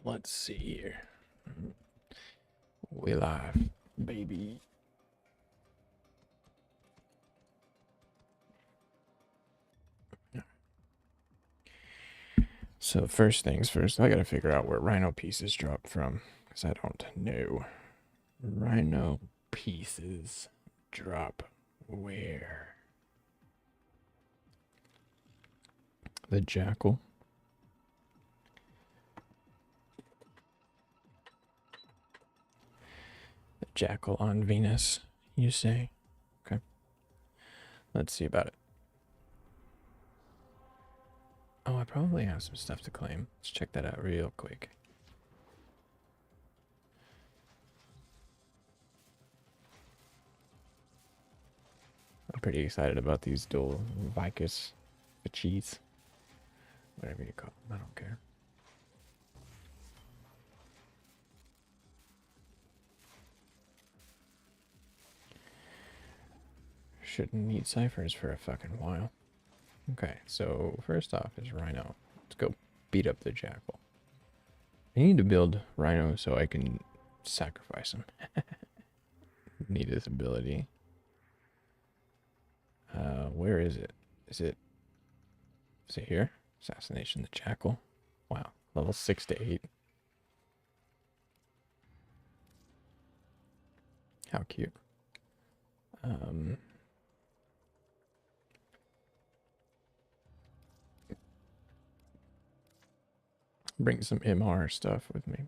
Let's see here. We live, baby. So first things first, I gotta figure out where Rhino pieces drop from, because I don't know. Rhino pieces drop where? The Jackal. The Jackal on Venus, you say? Okay. Let's see about it. Oh, I probably have some stuff to claim. Let's check that out real quick. I'm pretty excited about these dual Vicus cheese. Whatever you call them, I don't care. Shouldn't need ciphers for a fucking while. Okay, so first off is Rhino. Let's go beat up the Jackal. I need to build Rhino so I can sacrifice him. Need this ability. Where is it? Is it here? Assassination the Jackal. Wow, level 6 to 8. How cute. Bring some MR stuff with me.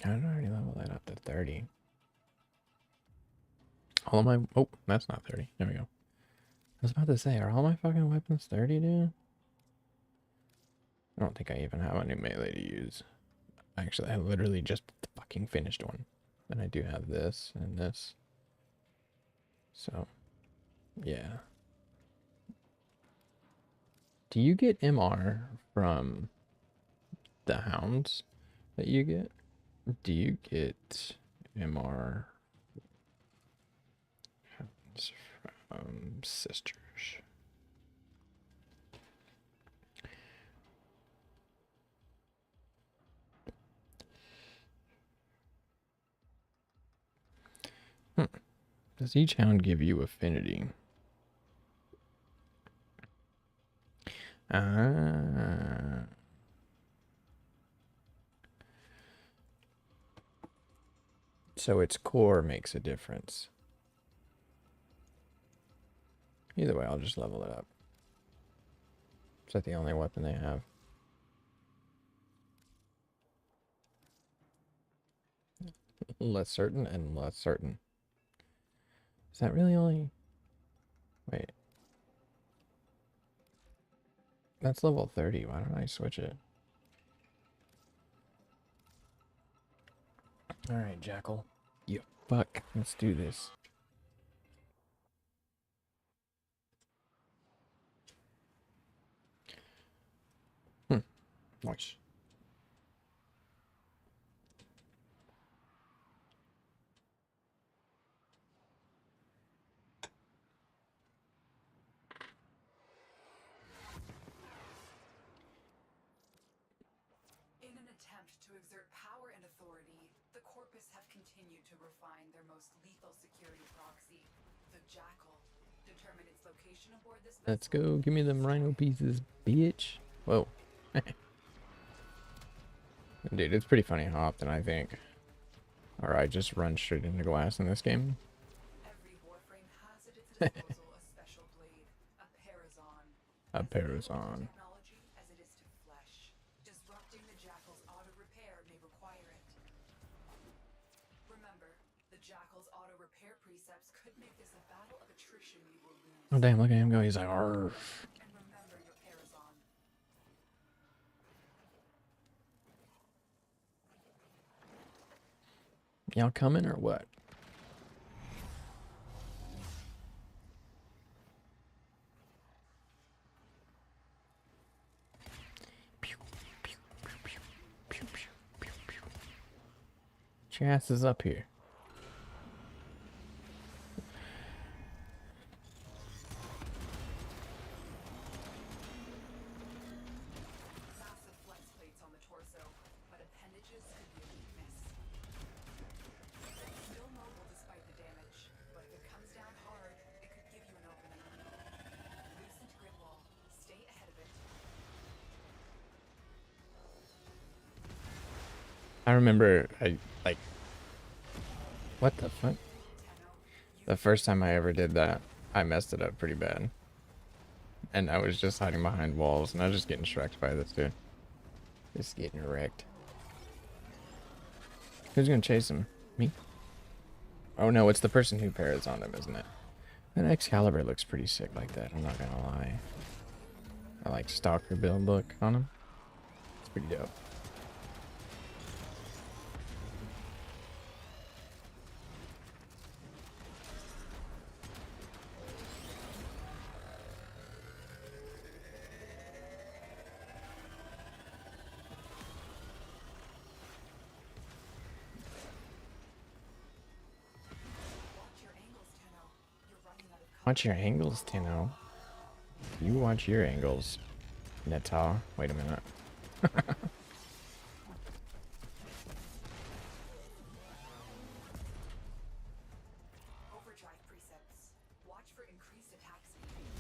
I don't already level that up to 30. All of my... Oh, that's not 30. There we go. I was about to say, are all my fucking weapons 30, dude? I don't think I even have a new melee to use. Actually, I literally just fucking finished one. And I do have this and this. So, yeah. Do you get MR from the hounds that you get? Do you get MR from sisters? Does each hound give you affinity? So its core makes a difference. Either way, I'll just level it up. Is that the only weapon they have? Less certain and less certain. Is that really only... Wait. That's level 30. Why don't I switch it? Alright, Jackal. You fuck. Let's do this. Nice. In an attempt to exert power and authority, the Corpus have continued to refine their most lethal security proxy, the Jackal. Determine its location aboard this vessel. Let's go. Give me them Rhino pieces, bitch. Whoa. Dude, it's pretty funny how often I think, or I just run straight into glass in this game. Every Warframe has at its disposal a special blade, a Parazon. A Parazon. Technology as it is to flesh. Disrupting the Jackal's auto repair may require it. Remember, the Jackal's auto repair precepts could make this a battle of attrition you will lose. Oh damn, look at him go. He's like, arf. And remember your Parazon. Y'all coming or what? Get your asses up here. I remember like what the fuck? The first time I ever did that, I messed it up pretty bad. And I was just hiding behind walls, and I was just getting shreked by this dude. Just getting wrecked. Who's gonna chase him? Me? Oh no, it's the person who pairs on him, isn't it? That Excalibur looks pretty sick like that, I'm not gonna lie. I like Stalker build look on him. It's pretty dope. Watch your angles, Tino. You watch your angles, Neta. Wait a minute. Overdrive precepts. Watch for increased attack speed.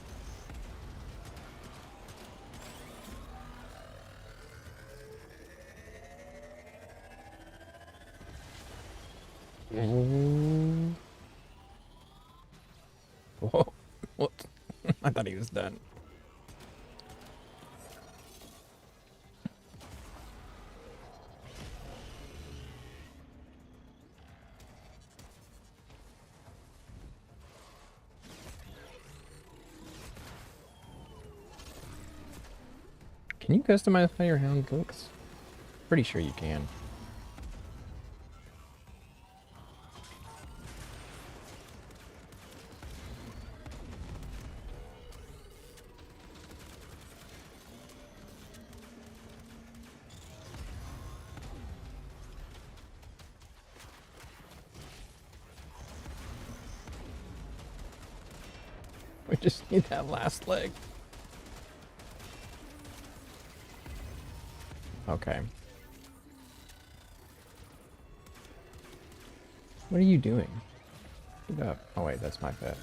Whoa. What? I thought he was done. Can you customize how your hound looks? Pretty sure you can. We just need that last leg. Okay. What are you doing? Get up. Oh wait, that's my pet.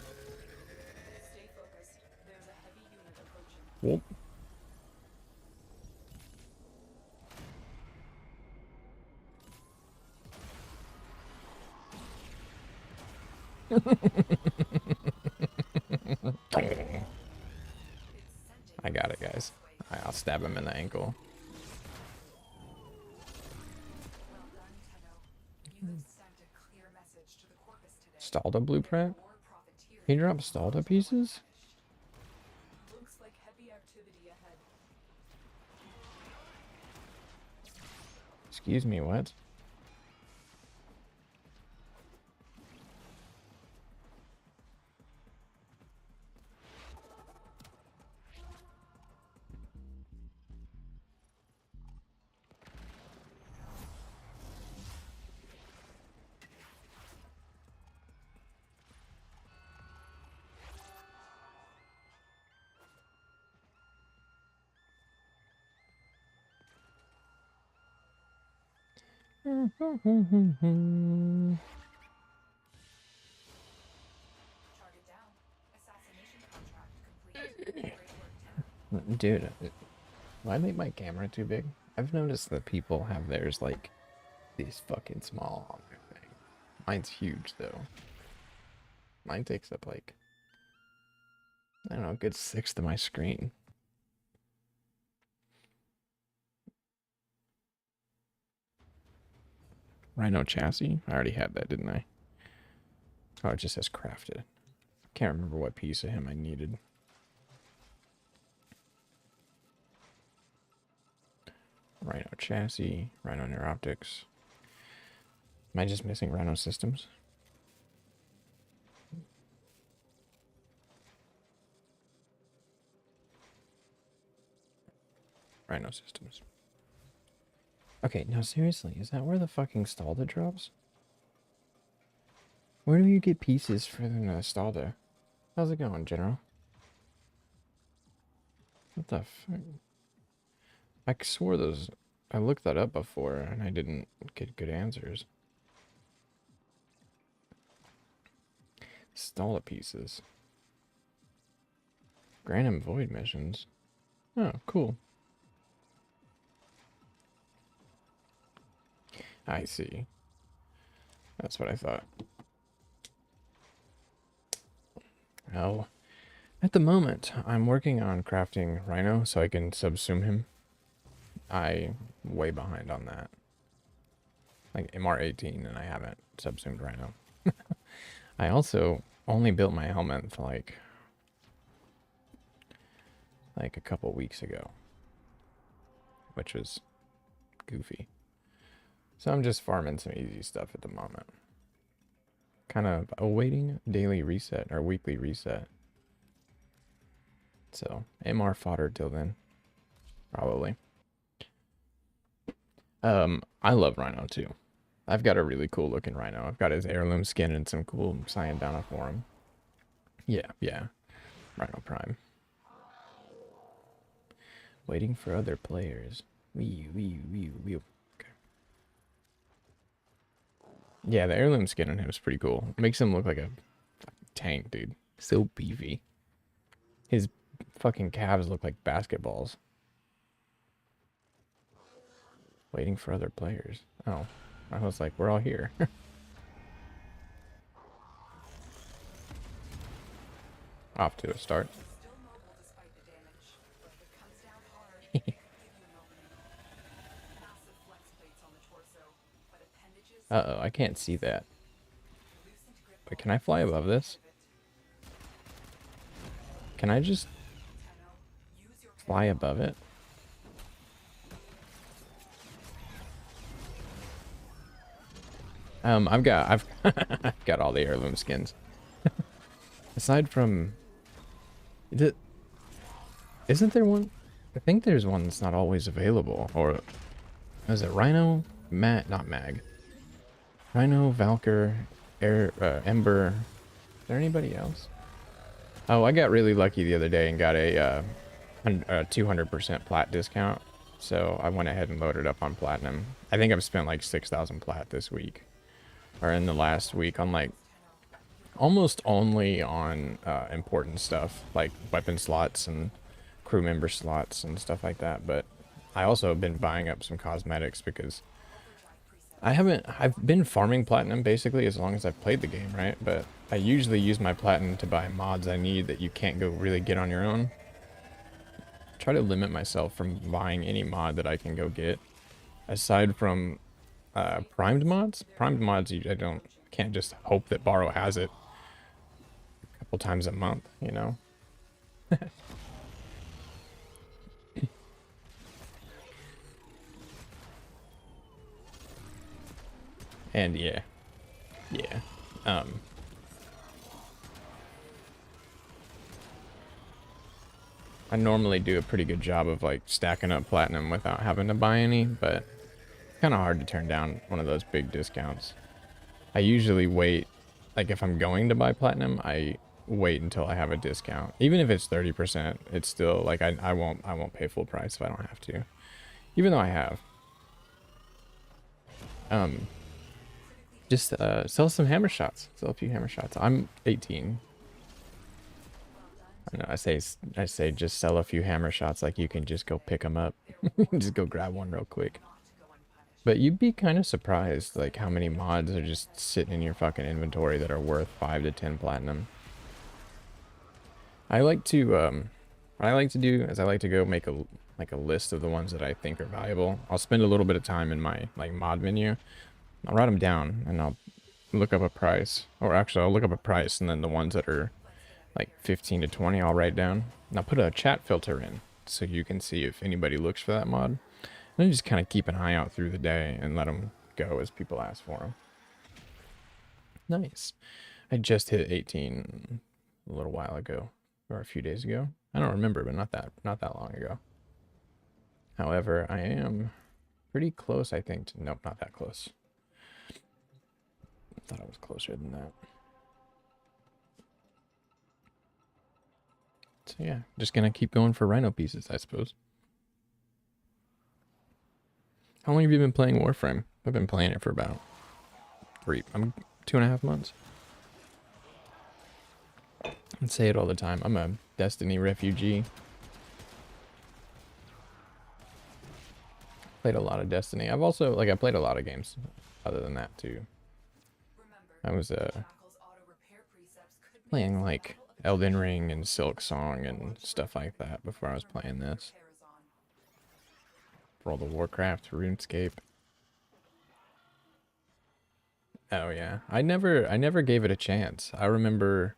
Stay focused. There's a heavy unit approaching. Whoop. I got it, guys. I'll stab him in the ankle. Well done, Tenno. You have sent a clear message to the Corpus today. Stalda blueprint? More profiteers. He dropped Stalda pieces? Looks like heavy activity ahead. Excuse me, what? Target down. Assassination contract complete. Great work, Tenno. Dude, why make my camera too big? I've noticed that people have theirs like these fucking small on their thing. Mine's huge though. Mine takes up like, I don't know, a good sixth of my screen. Rhino chassis? I already had that, didn't I? Oh, it just says crafted. Can't remember what piece of him I needed. Rhino chassis, Rhino neuroptics. Am I just missing Rhino systems? Rhino systems. Okay, now seriously, is that where the fucking Stalda drops? Where do you get pieces for the Stalda? How's it going, General? What the fuck? I swore those... I looked that up before, and I didn't get good answers. Stalda pieces. Granum Void missions. Oh, cool. I see. That's what I thought. Well, at the moment, I'm working on crafting Rhino so I can subsume him. I'm way behind on that. Like MR18 and I haven't subsumed Rhino. I also only built my helmet like a couple weeks ago, which was goofy. So I'm just farming some easy stuff at the moment. Kind of awaiting daily reset or weekly reset. So MR fodder till then, probably. I love Rhino too. I've got a really cool looking Rhino. I've got his heirloom skin and some cool Cyandana for him. Yeah. Rhino Prime. Waiting for other players. Wee. Okay. Yeah, the heirloom skin on him is pretty cool. Makes him look like a tank, dude. So beefy. His fucking calves look like basketballs. Waiting for other players. Oh, I was like, we're all here. Off to a start. Uh-oh, I can't see that. Wait, can I fly above this? Can I just fly above it? I've got all the heirloom skins. Aside from, isn't there one? I think there's one that's not always available. Or is it Rhino? Not Mag. Rhino, Valkyr, Ember. Is there anybody else? Oh, I got really lucky the other day and got a 200% plat discount. So I went ahead and loaded up on platinum. I think I've spent like 6,000 plat this week. Or in the last week on like almost only on important stuff like weapon slots and crew member slots and stuff like that. But I also have been buying up some cosmetics because I've been farming platinum basically as long as I've played the game, right? But I usually use my platinum to buy mods I need that you can't go really get on your own. Try to limit myself from buying any mod that I can go get aside from primed mods. Primed mods, I can't just hope that Borrow has it a couple times a month, you know. And yeah. I normally do a pretty good job of like stacking up platinum without having to buy any, but kind of hard to turn down one of those big discounts. I usually wait, like if I'm going to buy platinum, I wait until I have a discount. Even if it's 30%, it's still like I won't pay full price if I don't have to. Even though I have. Just sell some hammer shots. Sell a few hammer shots. I'm 18. I know I say just sell a few hammer shots like you can just go pick them up. Just go grab one real quick. But you'd be kind of surprised, like, how many mods are just sitting in your fucking inventory that are worth 5 to 10 platinum. What I like to do is I like to go make a list of the ones that I think are valuable. I'll spend a little bit of time in my, like, mod menu. I'll write them down, and I'll look up a price. Or actually, I'll look up a price, and then the ones that are, like, 15 to 20, I'll write down. And I'll put a chat filter in, so you can see if anybody looks for that mod. And I just kind of keep an eye out through the day and let them go as people ask for them. Nice. I just hit 18 a little while ago, or a few days ago. I don't remember, but not that long ago. However, I am pretty close, I think. Nope, not that close. I thought I was closer than that. So yeah, just gonna keep going for Rhino pieces, I suppose. How long have you been playing Warframe? I've been playing it for about 2.5 months. I say it all the time. I'm a Destiny refugee. Played a lot of Destiny. I've also, like, I played a lot of games other than that, too. I was, playing, like, Elden Ring and Silk Song and stuff like that before I was playing this. World of Warcraft, RuneScape. Oh, yeah. I never gave it a chance. I remember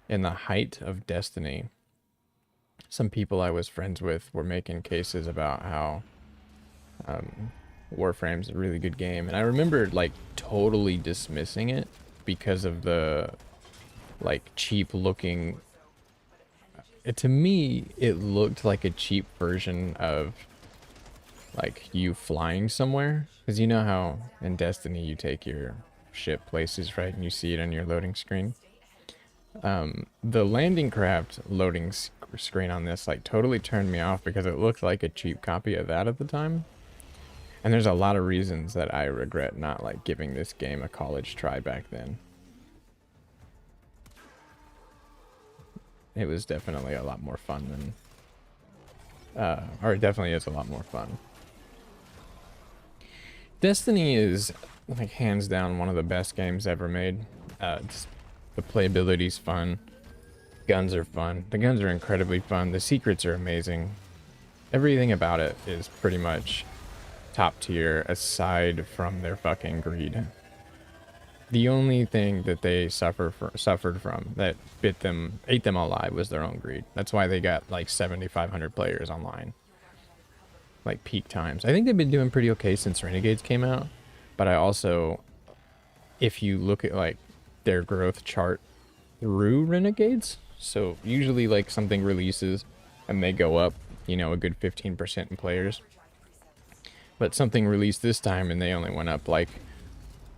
in the height of Destiny, some people I was friends with were making cases about how Warframe's a really good game, and I remember like totally dismissing it because of the like cheap looking. To me, it looked like a cheap version of like you flying somewhere, because you know how in Destiny you take your ship places, right, and you see it on your loading screen. The landing craft loading screen on this like totally turned me off because it looked like a cheap copy of that at the time. And there's a lot of reasons that I regret not like giving this game a college try back then. It was definitely a lot more fun than, or it definitely is a lot more fun. Destiny is like hands down one of the best games ever made. The playability's fun. Guns are fun. The guns are incredibly fun. The secrets are amazing. Everything about it is pretty much top tier aside from their fucking greed. The only thing that they suffered from that ate them alive was their own greed. That's why they got like 7,500 players online. Like peak times. I think they've been doing pretty okay since Renegades came out. But I also, if you look at like their growth chart through Renegades, so usually like something releases and they go up, you know, a good 15% in players. But something released this time and they only went up like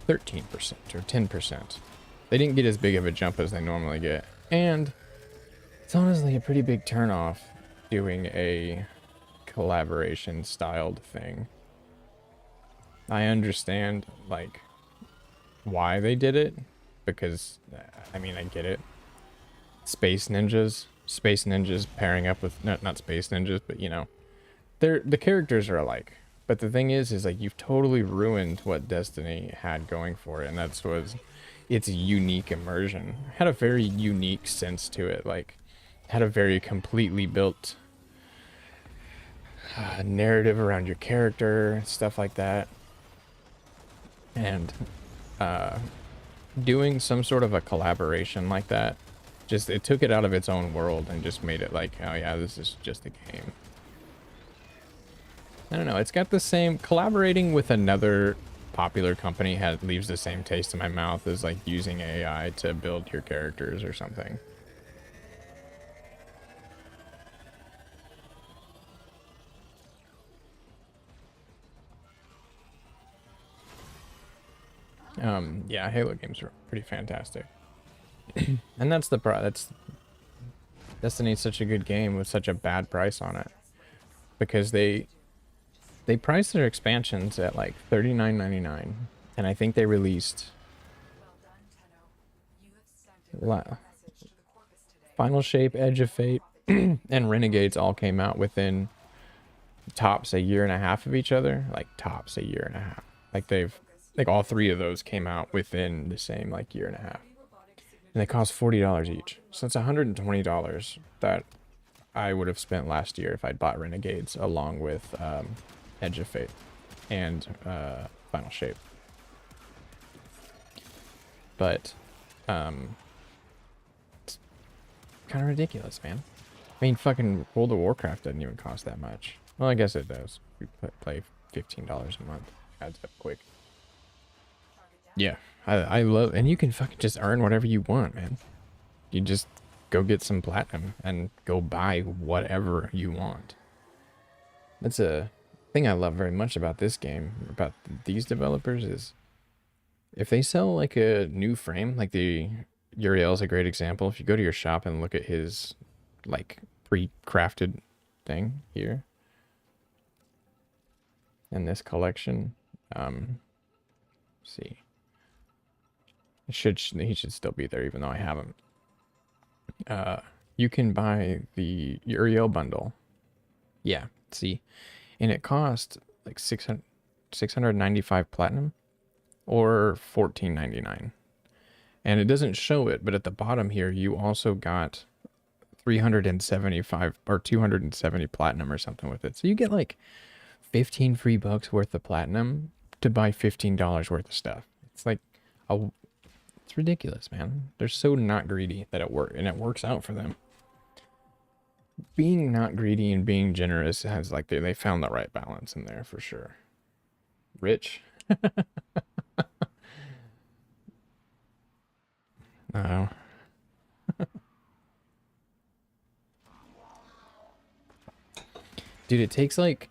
13% or 10%. They didn't get as big of a jump as they normally get. And it's honestly a pretty big turnoff doing a collaboration styled thing. I understand like why they did it, because I mean I get it. Space ninjas pairing up with not space ninjas, but you know, the characters are alike. But the thing is like you've totally ruined what Destiny had going for it, and that's was its unique immersion. It had a very unique sense to it, like had a very completely built narrative around your character, stuff like that. And doing some sort of a collaboration like that, just it took it out of its own world and just made it like, oh yeah, this is just a game. I don't know, it's got the same, collaborating with another popular company leaves the same taste in my mouth as like using AI to build your characters or something. Yeah, Halo games are pretty fantastic. And that's Destiny's such a good game with such a bad price on it, because they priced their expansions at like $39.99, and I think they released Final Shape, Edge of Fate, and Renegades all came out within tops a year and a half of each other, like tops a year and a half. Like all three of those came out within the same like year and a half. And they cost $40 each. So it's $120 that I would have spent last year if I'd bought Renegades along with Edge of Fate and Final Shape. But it's kind of ridiculous, man. I mean, fucking World of Warcraft doesn't even cost that much. Well, I guess it does. We play $15 a month. Adds up quick. Yeah, I love, and you can fucking just earn whatever you want, man. You just go get some platinum and go buy whatever you want. That's a thing I love very much about this game, about these developers, is if they sell like a new frame, like Uriel's a great example. If you go to your shop and look at his like pre-crafted thing here in this collection, see. He should still be there, even though I haven't. You can buy the Uriel bundle. Yeah, see, and it cost like 695 platinum or 1499. And it doesn't show it, but at the bottom here, you also got 375 or 270 platinum or something with it. So you get like 15 free bucks worth of platinum to buy $15 worth of stuff. It's like, it's ridiculous, man. They're so not greedy that it works, and it works out for them. Being not greedy and being generous has like, they found the right balance in there for sure. Rich. Oh. Dude, it takes like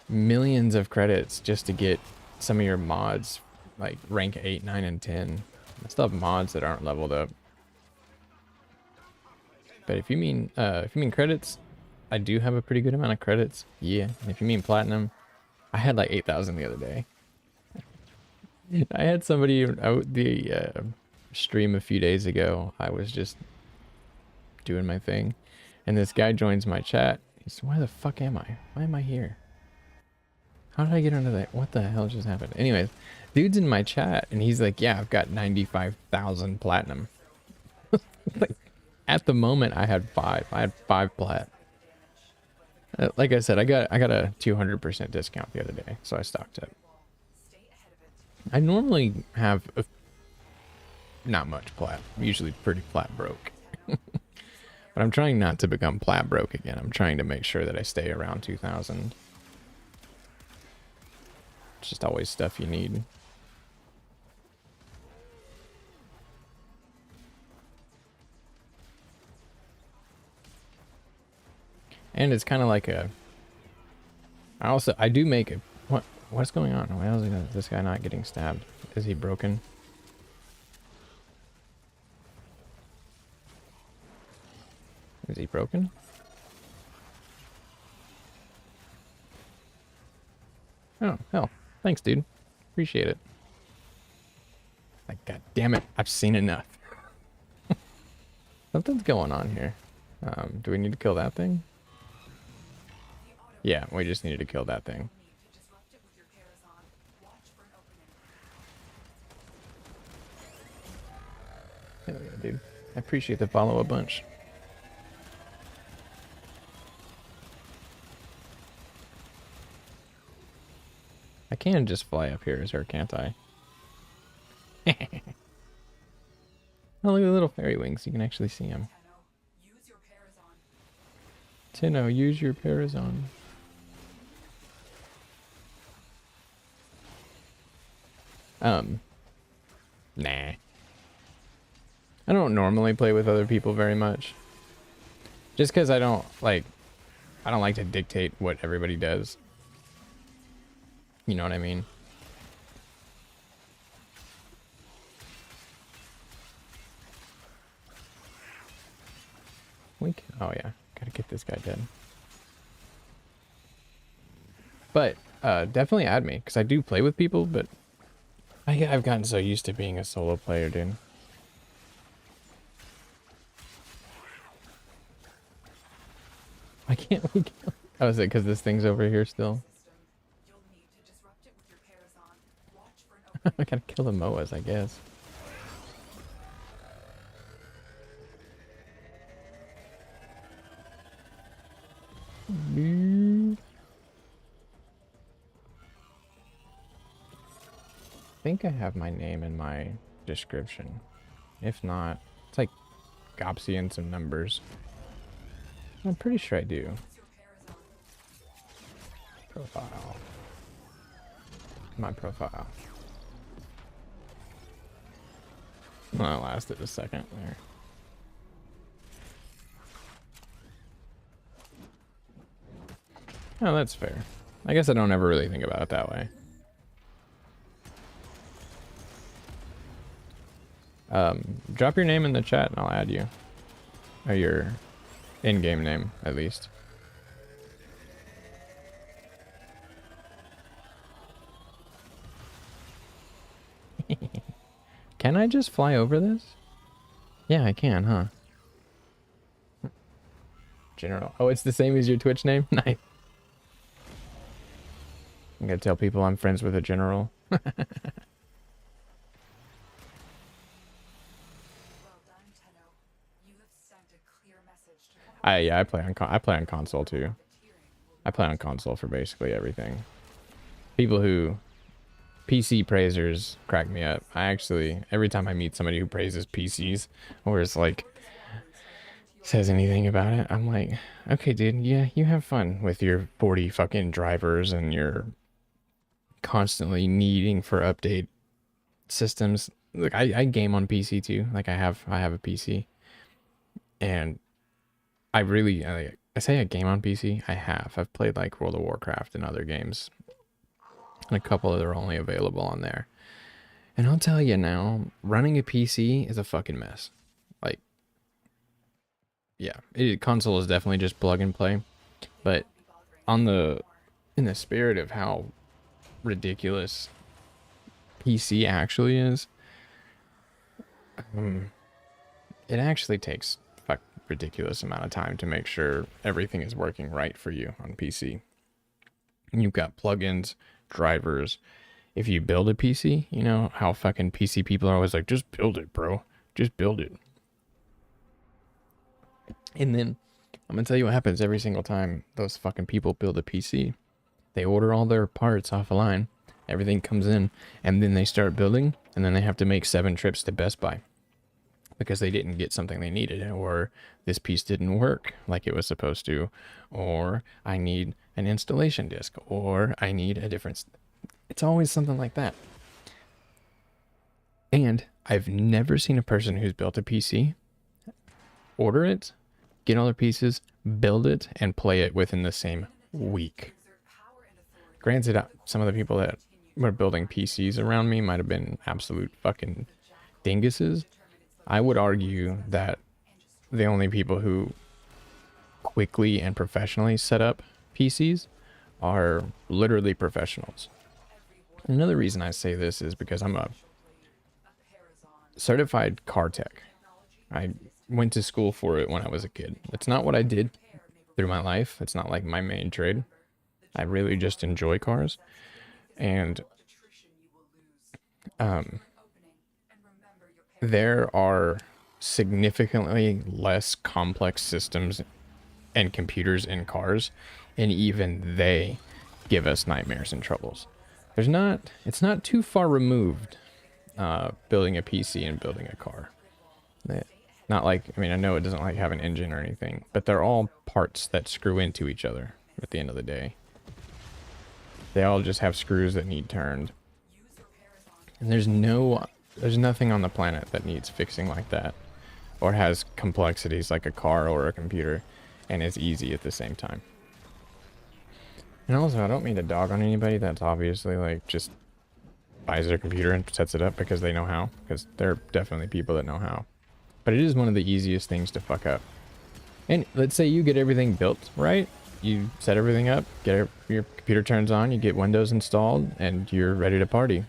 millions of credits just to get some of your mods like rank 8, 9, and 10. I still have mods that aren't leveled up. But if you mean credits, I do have a pretty good amount of credits. Yeah. And if you mean platinum, I had like 8,000 the other day. I had somebody out the stream a few days ago. I was just doing my thing, and this guy joins my chat. He's, where the fuck am I? Why am I here? How did I get under that? What the hell just happened? Anyways, dude's in my chat, and he's like, yeah, I've got 95,000 platinum. Like, at the moment, I had 5. I had 5 plat. Like I said, I got a 200% discount the other day, so I stocked up. I normally have not much plat. I'm usually pretty plat broke. But I'm trying not to become plat broke again. I'm trying to make sure that I stay around 2,000. It's just always stuff you need. And it's kind of like a... I do make a... What's going on? Why is this guy not getting stabbed? Is he broken? Is he broken? Oh, hell. Thanks, dude. Appreciate it. Like, god damn it. I've seen enough. Something's going on here. Do we need to kill that thing? Yeah, we just needed to kill that thing. Hell yeah, dude. I appreciate the follow a bunch. I can just fly up here, or can't I? Oh, look at the little fairy wings. You can actually see them. Tenno, use your Parazon. Nah. I don't normally play with other people very much. Just because I don't like to dictate what everybody does. You know what I mean? Oh yeah, gotta get this guy dead. But definitely add me, because I do play with people, but I've gotten so used to being a solo player, dude. Why can't we kill? Oh, is it because this thing's over here still? I gotta kill the Moas, I guess. I think I have my name in my description. If not, it's like Gopsy and some numbers. I'm pretty sure I do. Profile. My profile. Well, that lasted a second there. Oh, that's fair. I guess I don't ever really think about it that way. Drop your name in the chat and I'll add you. Or your in-game name, at least. Can I just fly over this? Yeah, I can, huh? General. Oh, it's the same as your Twitch name? Nice. I'm gonna tell people I'm friends with a general. Well done, Tenno. You have sent a clear message to Yeah, I play on console too. I play on console for basically everything. People who PC praisers crack me up. I actually, every time I meet somebody who praises PCs or is like says anything about it, I'm like, okay, dude, yeah, you have fun with your 40 fucking drivers and your constantly needing for update systems. Look, I game on PC too. Like I have a PC, and I say I game on PC. I've played like World of Warcraft and other games, and a couple that are only available on there. And I'll tell you now, running a PC is a fucking mess. Like, yeah, console is definitely just plug and play, but in the spirit of how ridiculous PC actually is, it actually takes a ridiculous amount of time to make sure everything is working right for you on PC. You've got plugins, drivers. If you build a PC, you know how fucking PC people are always like, just build it, bro. Just build it. And then I'm gonna tell you what happens every single time those fucking people build a PC. They order all their parts off a line, everything comes in, and then they start building, and then they have to make 7 trips to Best Buy because they didn't get something they needed, or this piece didn't work like it was supposed to, or I need an installation disc, or I need a different... It's always something like that. And I've never seen a person who's built a PC order it, get all their pieces, build it, and play it within the same week. Granted, some of the people that were building PCs around me might have been absolute fucking dinguses. I would argue that the only people who quickly and professionally set up PCs are literally professionals. Another reason I say this is because I'm a certified car tech. I went to school for it when I was a kid. It's not what I did through my life. It's not like my main trade. I really just enjoy cars. And there are significantly less complex systems and computers in cars, and even they give us nightmares and troubles. It's not too far removed, building a PC and building a car. Not like, I mean, I know it doesn't like have an engine or anything, but they're all parts that screw into each other at the end of the day. They all just have screws that need turned. And there's nothing on the planet that needs fixing like that, or has complexities like a car or a computer, and is easy at the same time. And also, I don't mean to dog on anybody that's obviously like just buys their computer and sets it up because they know how, because there are definitely people that know how. But it is one of the easiest things to fuck up. And let's say you get everything built right, you set everything up, your computer turns on, you get Windows installed, and you're ready to party.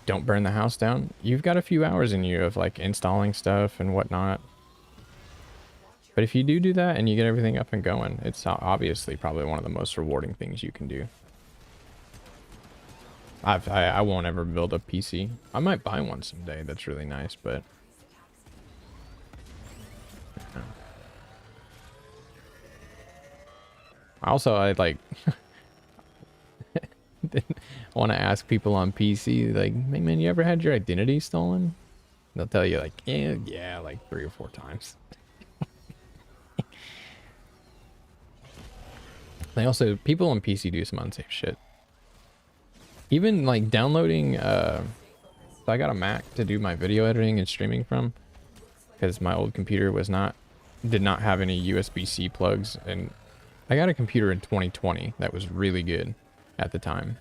Don't burn the house down. You've got a few hours in you of like installing stuff and whatnot. But if you do that and you get everything up and going, it's obviously probably one of the most rewarding things you can do. I won't ever build a PC. I might buy one someday. That's really nice, but also I like want to ask people on PC like, hey man, you ever had your identity stolen? They'll tell you like, yeah, like 3 or 4 times. They also, people on PC do some unsafe shit. Even like downloading, so I got a Mac to do my video editing and streaming from, because my old computer did not have any USB-C plugs, and I got a computer in 2020 that was really good at the time,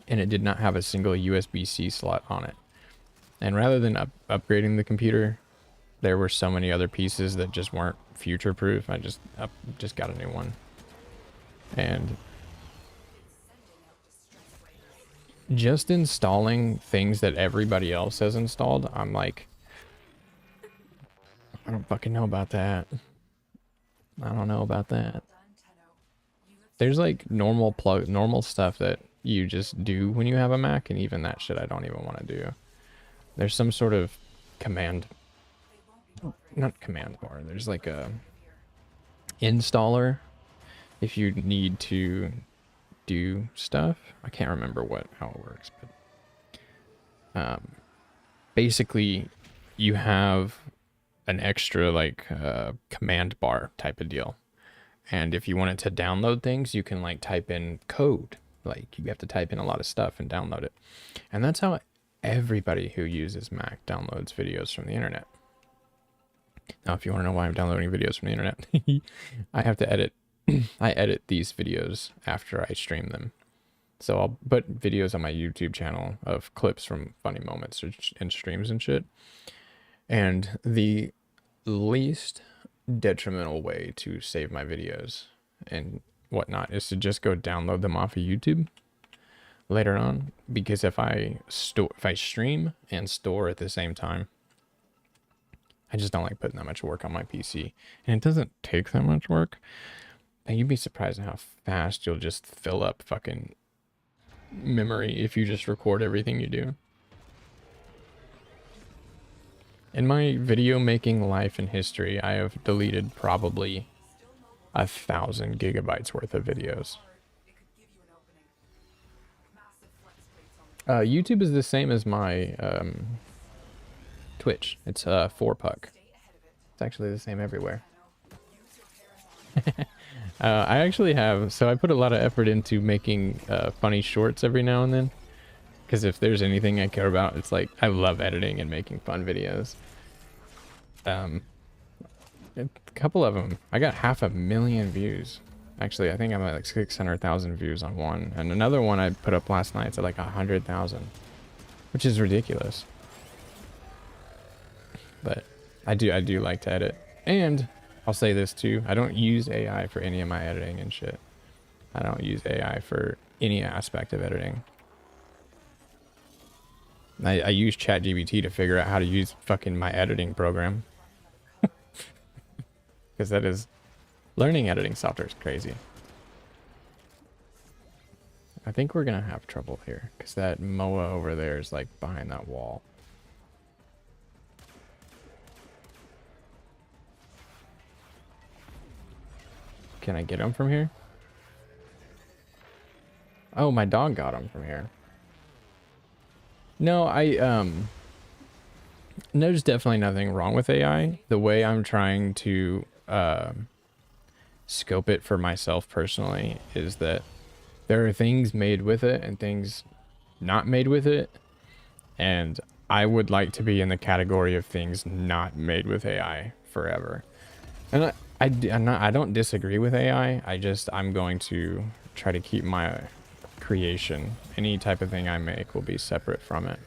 and it did not have a single USB-C slot on it. And rather than upgrading the computer, there were so many other pieces that just weren't future-proof. I just got a new one. And just installing things that everybody else has installed, I'm like, I don't fucking know about that. I don't know about that. There's like normal stuff that you just do when you have a Mac, and even that shit I don't even want to do. There's some sort of command, not command bar. There's like a installer if you need to do stuff. I can't remember how it works, but basically you have an extra like command bar type of deal. And if you wanted to download things, you can like type in code. Like you have to type in a lot of stuff and download it. And that's how everybody who uses Mac downloads videos from the internet. Now, if you want to know why I'm downloading videos from the internet, I have to edit. I edit these videos after I stream them. So I'll put videos on my YouTube channel of clips from funny moments and streams and shit. And the least detrimental way to save my videos and whatnot is to just go download them off of YouTube later on, because if I stream and store at the same time, I just don't like putting that much work on my PC, and it doesn't take that much work. And you'd be surprised at how fast you'll just fill up fucking memory if you just record everything you do. In my video making life and history, I have deleted probably 1,000 gigabytes worth of videos. YouTube is the same as my Twitch. It's 4puck. It's actually the same everywhere. I actually have, so I put a lot of effort into making funny shorts every now and then. Because if there's anything I care about, it's like, I love editing and making fun videos. A couple of them, I got 500,000 views. Actually, I think I'm at like 600,000 views on one. And another one I put up last night, it's at like 100,000. Which is ridiculous. But I do like to edit. And I'll say this too, I don't use AI for any of my editing and shit. I don't use AI for any aspect of editing. I use ChatGPT to figure out how to use fucking my editing program. Because that is... learning editing software is crazy. I think we're gonna have trouble here. Because that MOA over there is like behind that wall. Can I get him from here? Oh, my dog got him from here. No, there's definitely nothing wrong with AI. The way I'm trying to scope it for myself personally is that there are things made with it and things not made with it. And I would like to be in the category of things not made with AI forever. And I don't disagree with AI. I'm going to try to keep my creation, any type of thing I make, will be separate from it.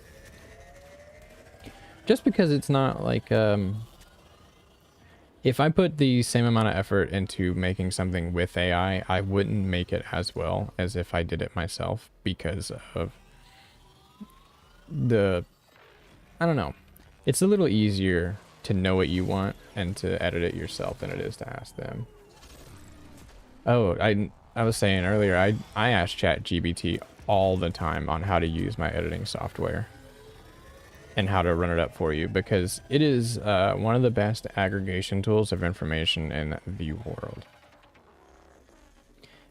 Just because it's not like, if I put the same amount of effort into making something with AI, I wouldn't make it as well as if I did it myself, because of I don't know. It's a little easier to know what you want and to edit it yourself than it is to ask them. Oh, I was saying earlier, I ask ChatGPT all the time on how to use my editing software and how to run it up for you, because it is one of the best aggregation tools of information in the world.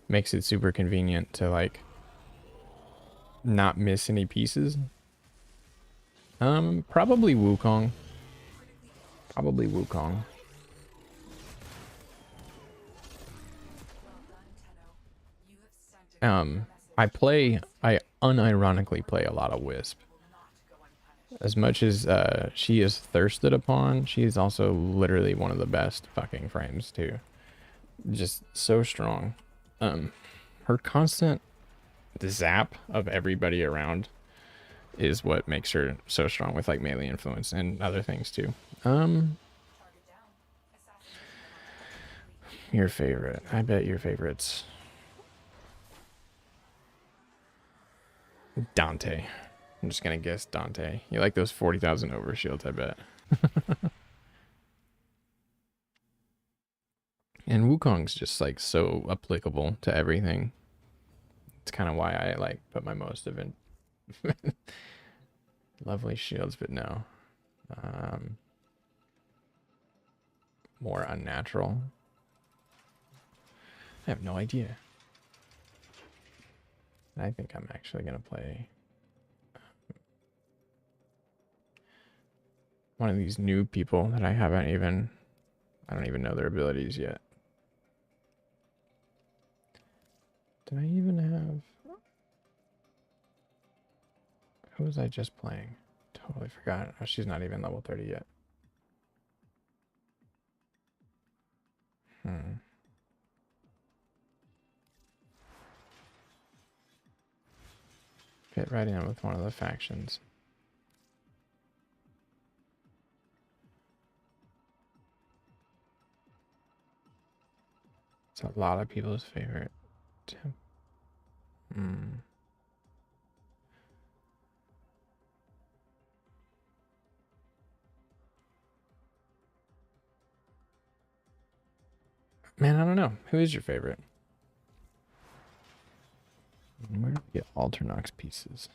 Makes it super convenient to like not miss any pieces. Probably Wukong. Probably Wukong. I unironically play a lot of Wisp. As much as she is thirsted upon, she is also literally one of the best fucking frames too. Just so strong. Her constant zap of everybody around is what makes her so strong with like melee influence and other things too. Your favorite. I bet your favorites. Dante. I'm just gonna guess Dante. You like those 40,000 overshields, I bet. And Wukong's just like so applicable to everything. It's kind of why I like put my most of in lovely shields, but no. More unnatural. I have no idea. I think I'm actually gonna play one of these new people that I don't even know their abilities yet. Did I even have, who was I just playing? Totally forgot. Oh, she's not even level 30 yet. Fit right in with one of the factions. It's a lot of people's favorite. Man, I don't know. Who is your favorite? Where do we get Alternox pieces?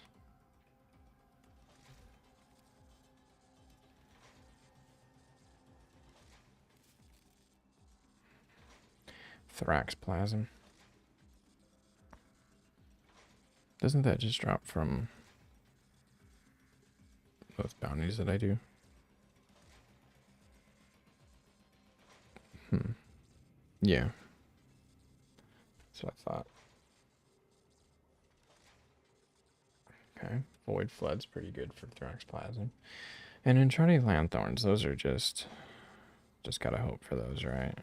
Thrax Plasm. Doesn't that just drop from those bounties that I do? Yeah. That's what I thought. Okay. Void Flood's pretty good for Thrax Plasm. And Enchanted Lanthorns, those are just gotta hope for those, right?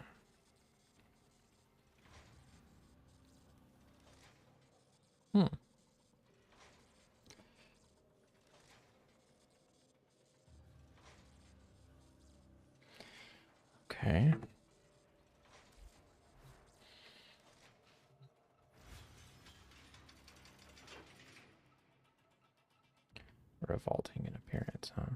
Okay. Revolting in appearance, huh?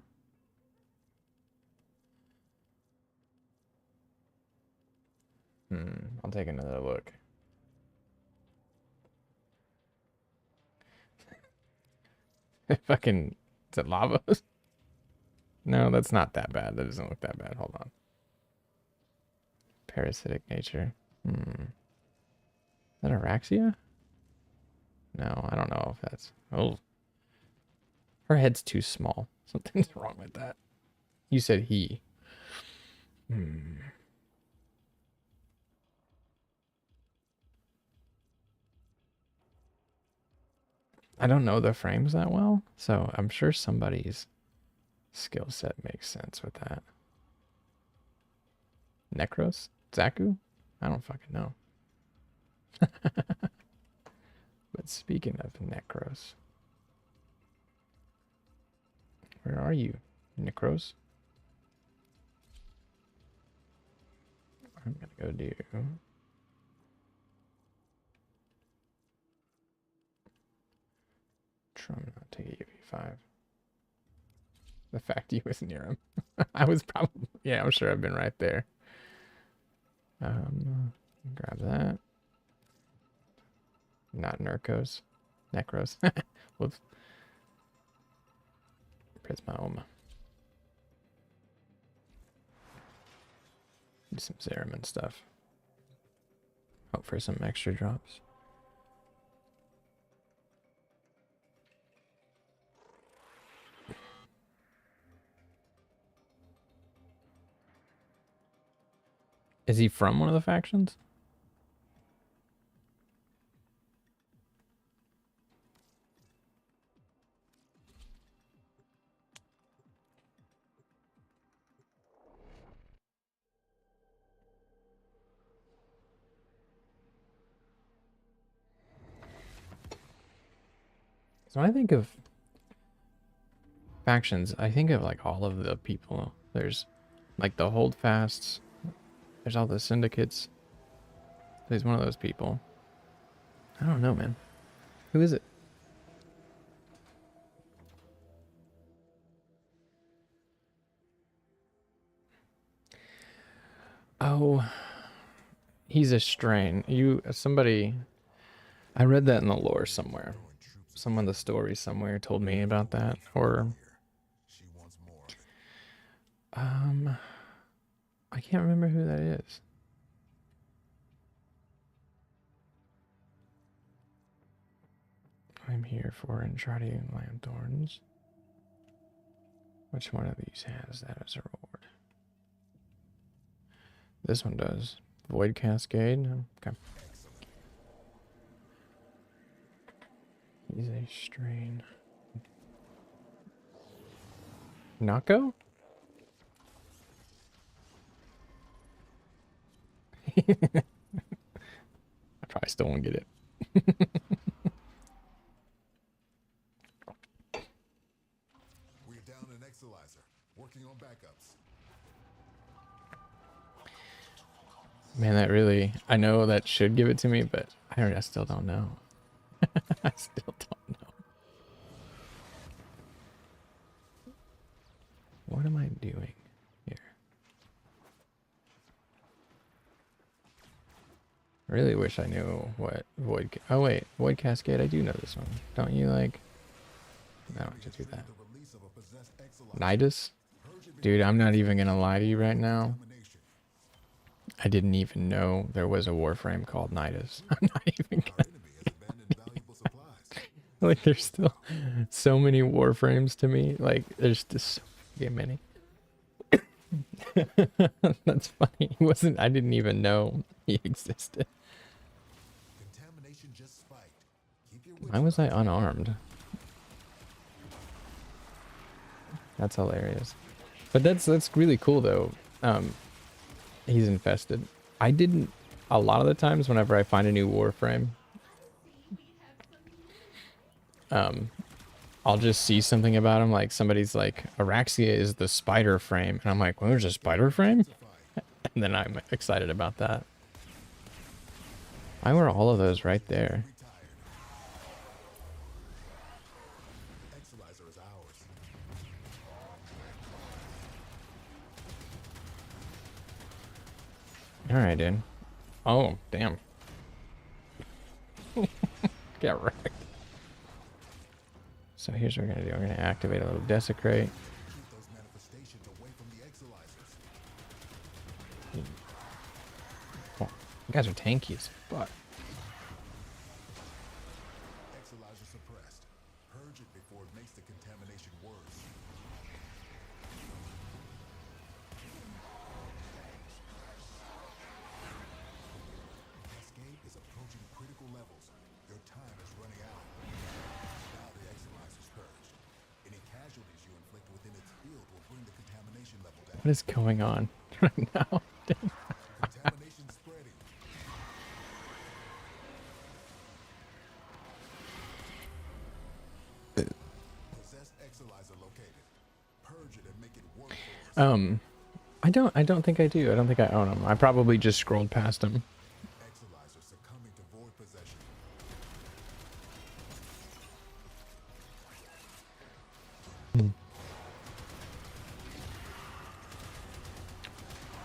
I'll take another look. Fucking, is it lava? No, that's not that bad. That doesn't look that bad. Hold on. Parasitic nature. Is that Araxia? No, I don't know if that's... Oh. Her head's too small. Something's wrong with that. You said he. I don't know the frames that well, so I'm sure somebody's skill set makes sense with that. Necros? Zaku? I don't fucking know. But speaking of Necros, where are you, Necros? I'm gonna go do... Try not to take EV5. The fact he was near him. I was probably... Yeah, I'm sure I've been right there. Grab that. Not Nurkos. Necros. Whoops. Prismaoma. Do some Zariman stuff. Hope for some extra drops. Is he from one of the factions? So when I think of factions, I think of like all of the people. There's like the holdfasts. There's all the syndicates. He's one of those people. I don't know, man. Who is it? Oh, He's a strain. Somebody, I read that in the lore somewhere. Some of the stories somewhere told me about that. Or, I can't remember who that is. I'm here for Entradian Lanthorns. Which one of these has that as a reward? This one does. Void Cascade. Okay. He's a strain. Nako? I probably still won't get it. We're down an Exilizer, working on backups. Man, that really, I know that should give it to me, but I still don't know. I still don't know. What am I doing here? I really wish I knew what oh wait, Void Cascade, I do know this one. Don't you like? No, I should do that. Nidus? Dude, I'm not even gonna lie to you right now. I didn't even know there was a Warframe called Nidus. I'm not even gonna. Like, there's still so many Warframes to me. Like, there's just so many. That's funny. I didn't even know he existed. Why was I unarmed? That's hilarious. But that's really cool though. He's infested. I didn't, a lot of the times whenever I find a new Warframe, I'll just see something about him, like somebody's like, Araxia is the spider frame, and I'm like, well, there's a spider frame? And then I'm excited about that. Why were all of those right there? Alright, dude. Oh, damn. Get wrecked. So here's what we're gonna do. We're gonna activate a little desecrate. Oh, you guys are tanky as fuck. Purge it before it makes the contamination worse. Cascade is approaching critical levels. Your time is running out. Now the Exilizer's purged. Any casualties you inflict within its field will bring the contamination level down. What is going on right now? Contamination spreading. Possessed Exilizer located. Purge it and make it work for us. I don't think I do. I don't think I own them. I probably just scrolled past them. Exilizer succumbing to void possession.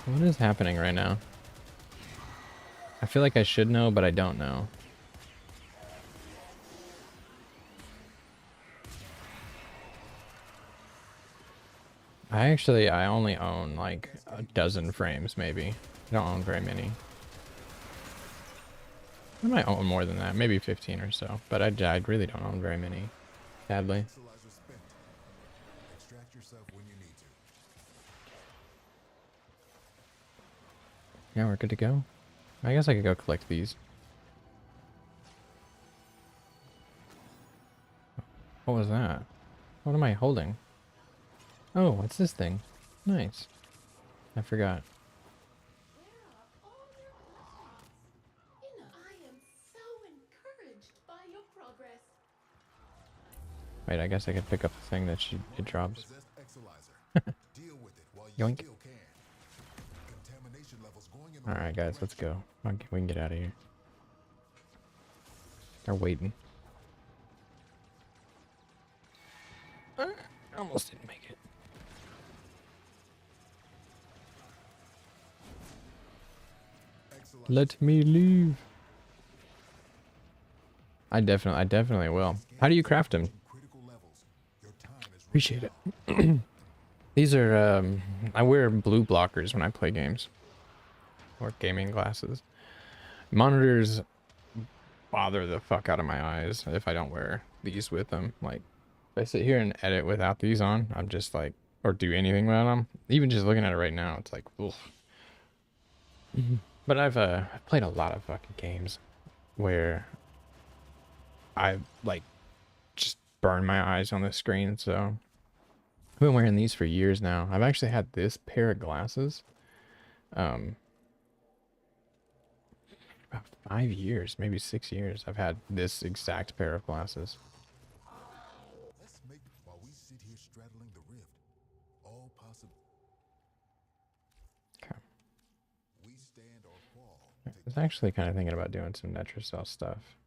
What is happening right now? I feel like I should know, but I don't know. I only own like a dozen frames, maybe. I don't own very many. I might own more than that, maybe 15 or so, but I really don't own very many, sadly. Exilizer spent. Extract yourself when you need to. Yeah, we're good to go. I guess I could go collect these. What was that? What am I holding? Oh, what's this thing? Nice. I forgot. Where are all your blessings? I am so encouraged by your progress. Wait, I guess I could pick up the thing that it drops. Possessed Exilizer. Deal with it while you Yoink. still can. Contamination levels going in the Alright, guys, let's go. We can get out of here. They're waiting. Almost didn't make it. Let me leave. I definitely will. How do you craft them? Critical levels. Your time is Appreciate it. These are, I wear blue blockers when I play games. Or gaming glasses. Monitors bother the fuck out of my eyes if I don't wear these with them. Like, if I sit here and edit without these on, I'm just like, or do anything without them. Even just looking at it right now, it's like, oof. But I've played a lot of fucking games where I like just burn my eyes on the screen. So I've been wearing these for years now. I've actually had this pair of glasses about 5 years, maybe 6 years. I've had this exact pair of glasses. Let's make while we sit here straddling the rift. All possible. Okay. We stand or fall. I was actually kind of thinking about doing some Netracell stuff.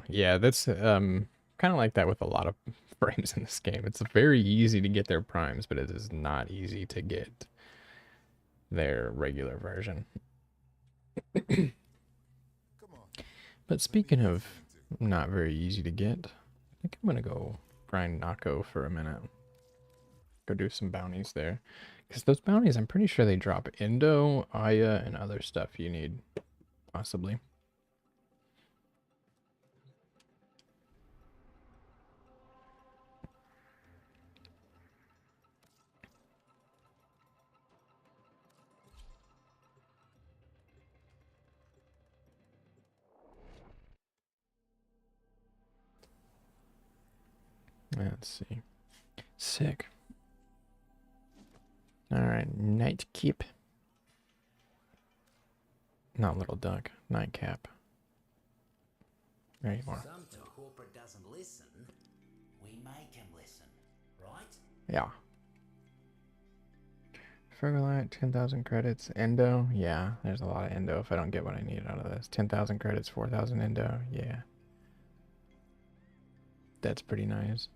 Yeah, that's kind of like that with a lot of frames in this game. It's very easy to get their primes, but it is not easy to get their regular version. Come on. But speaking of not very easy to get, I think I'm gonna go grind Nako for a minute. Go do some bounties there. Because those bounties, I'm pretty sure they drop Indo, Aya, and other stuff you need, possibly. Let's see. Sick. Alright, night keep. Not little duck, nightcap. There you are. Sometimes corporate doesn't listen. We make him listen, right? Yeah. Fergalite, 10,000 credits. Endo, yeah. There's a lot of Endo if I don't get what I need out of this. 10,000 credits, 4,000 Endo, yeah. That's pretty nice.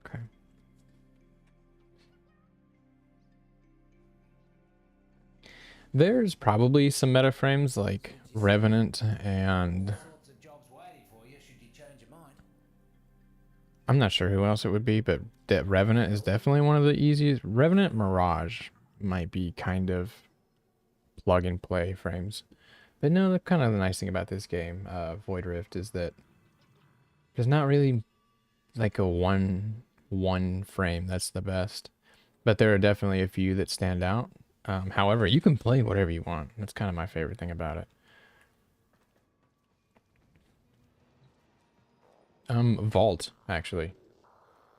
Okay. There's probably some meta frames like Revenant and Sorts of jobs waiting for you should you change your mind. I'm not sure who else it would be, but that Revenant is definitely one of the easiest. Revenant Mirage might be kind of plug and play frames. But no, the kind of the nice thing about this game, Void Rift, is that there's not really like a one frame that's the best. But there are definitely a few that stand out. However, you can play whatever you want. That's kind of my favorite thing about it. Vault, actually.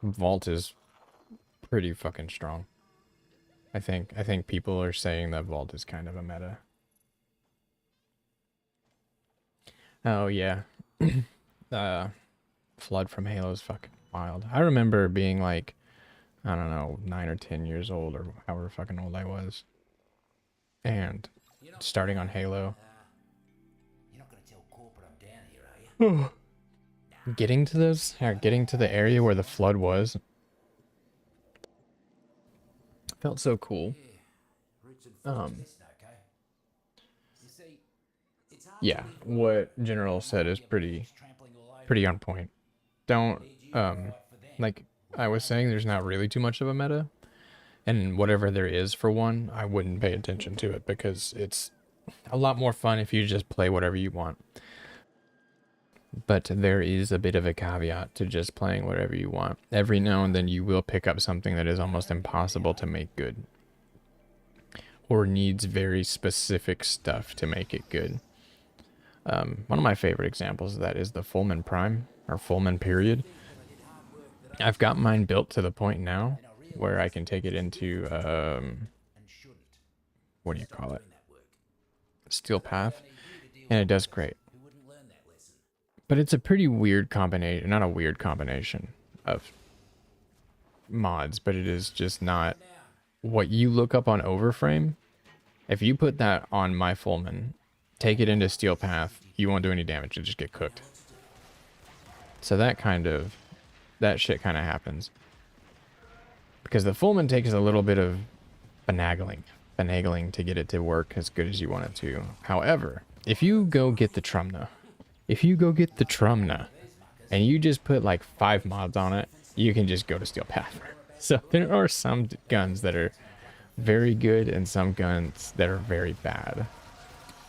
Vault is pretty fucking strong. I think people are saying that Vault is kind of a meta. Oh yeah. Flood from Halo is fucking wild. I remember being like, I don't know, 9 or 10 years old or however fucking old I was. And starting on Halo. You're not gonna tell corporate I'm down here, are you? Getting to this, getting to the area where the flood was, felt so cool. Roots and fruits listen, okay? You see, it's hard Yeah, what General said is pretty trampling all over on point. Don't like I was saying, there's not really too much of a meta, and whatever there is for one, I wouldn't pay attention to it because it's a lot more fun if you just play whatever you want. But there is a bit of a caveat to just playing whatever you want. Every now and then you will pick up something that is almost impossible to make good, or needs very specific stuff to make it good. One of my favorite examples of that is the Fulmin Prime, or Fulmin period. I've got mine built to the point now where I can take it into, what do you call it? Steel Path, and it does great. But it's a pretty weird combination, not a weird combination of mods, but it is just not what you look up on Overframe. If you put that on my Fulmin, take it into Steel Path, you won't do any damage, you'll just get cooked. So that shit kind of happens. Because the Fulmin takes a little bit of finagling to get it to work as good as you want it to. However, if you go get the Trumna, and you just put like 5 mods on it, you can just go to Steel Path. So there are some guns that are very good and some guns that are very bad.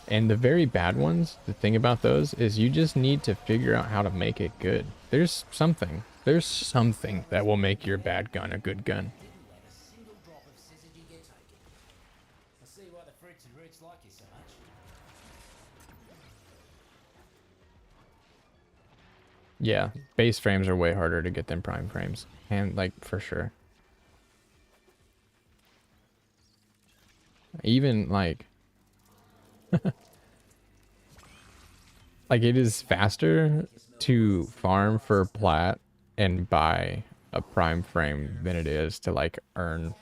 And the very bad ones, the thing about those is you just need to figure out how to make it good. There's something that will make your bad gun a good gun. Didn't let a single drop of syzygy get taken. I see why the fruits and roots like you so much. Yeah, base frames are way harder to get than prime frames. And like, for sure. Even like... like, it is faster to farm for plat and buy a prime frame than it is to like earn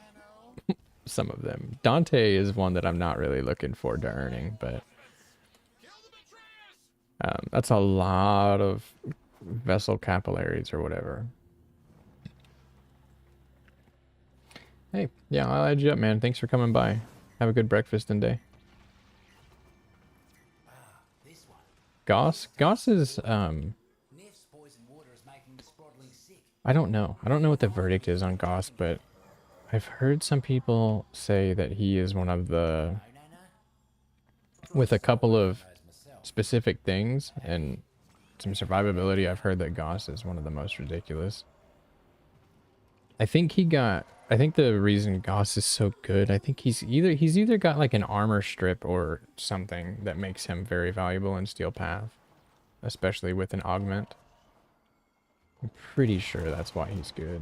some of them. Dante is one that I'm not really looking forward to earning, but that's a lot of vessel capillaries or whatever. Hey, yeah, I'll add you up, man. Thanks for coming by. Have a good breakfast and day. This one. Goss is Nif's poison water is making the Sprodling sick. I don't know what the verdict is on Goss, but I've heard some people say that he is one of the, with a couple of specific things and some survivability, I've heard that Goss is one of the most ridiculous. I think the reason Goss is so good, I think he's either got like an armor strip or something that makes him very valuable in Steel Path, especially with an augment. I'm pretty sure that's why he's good.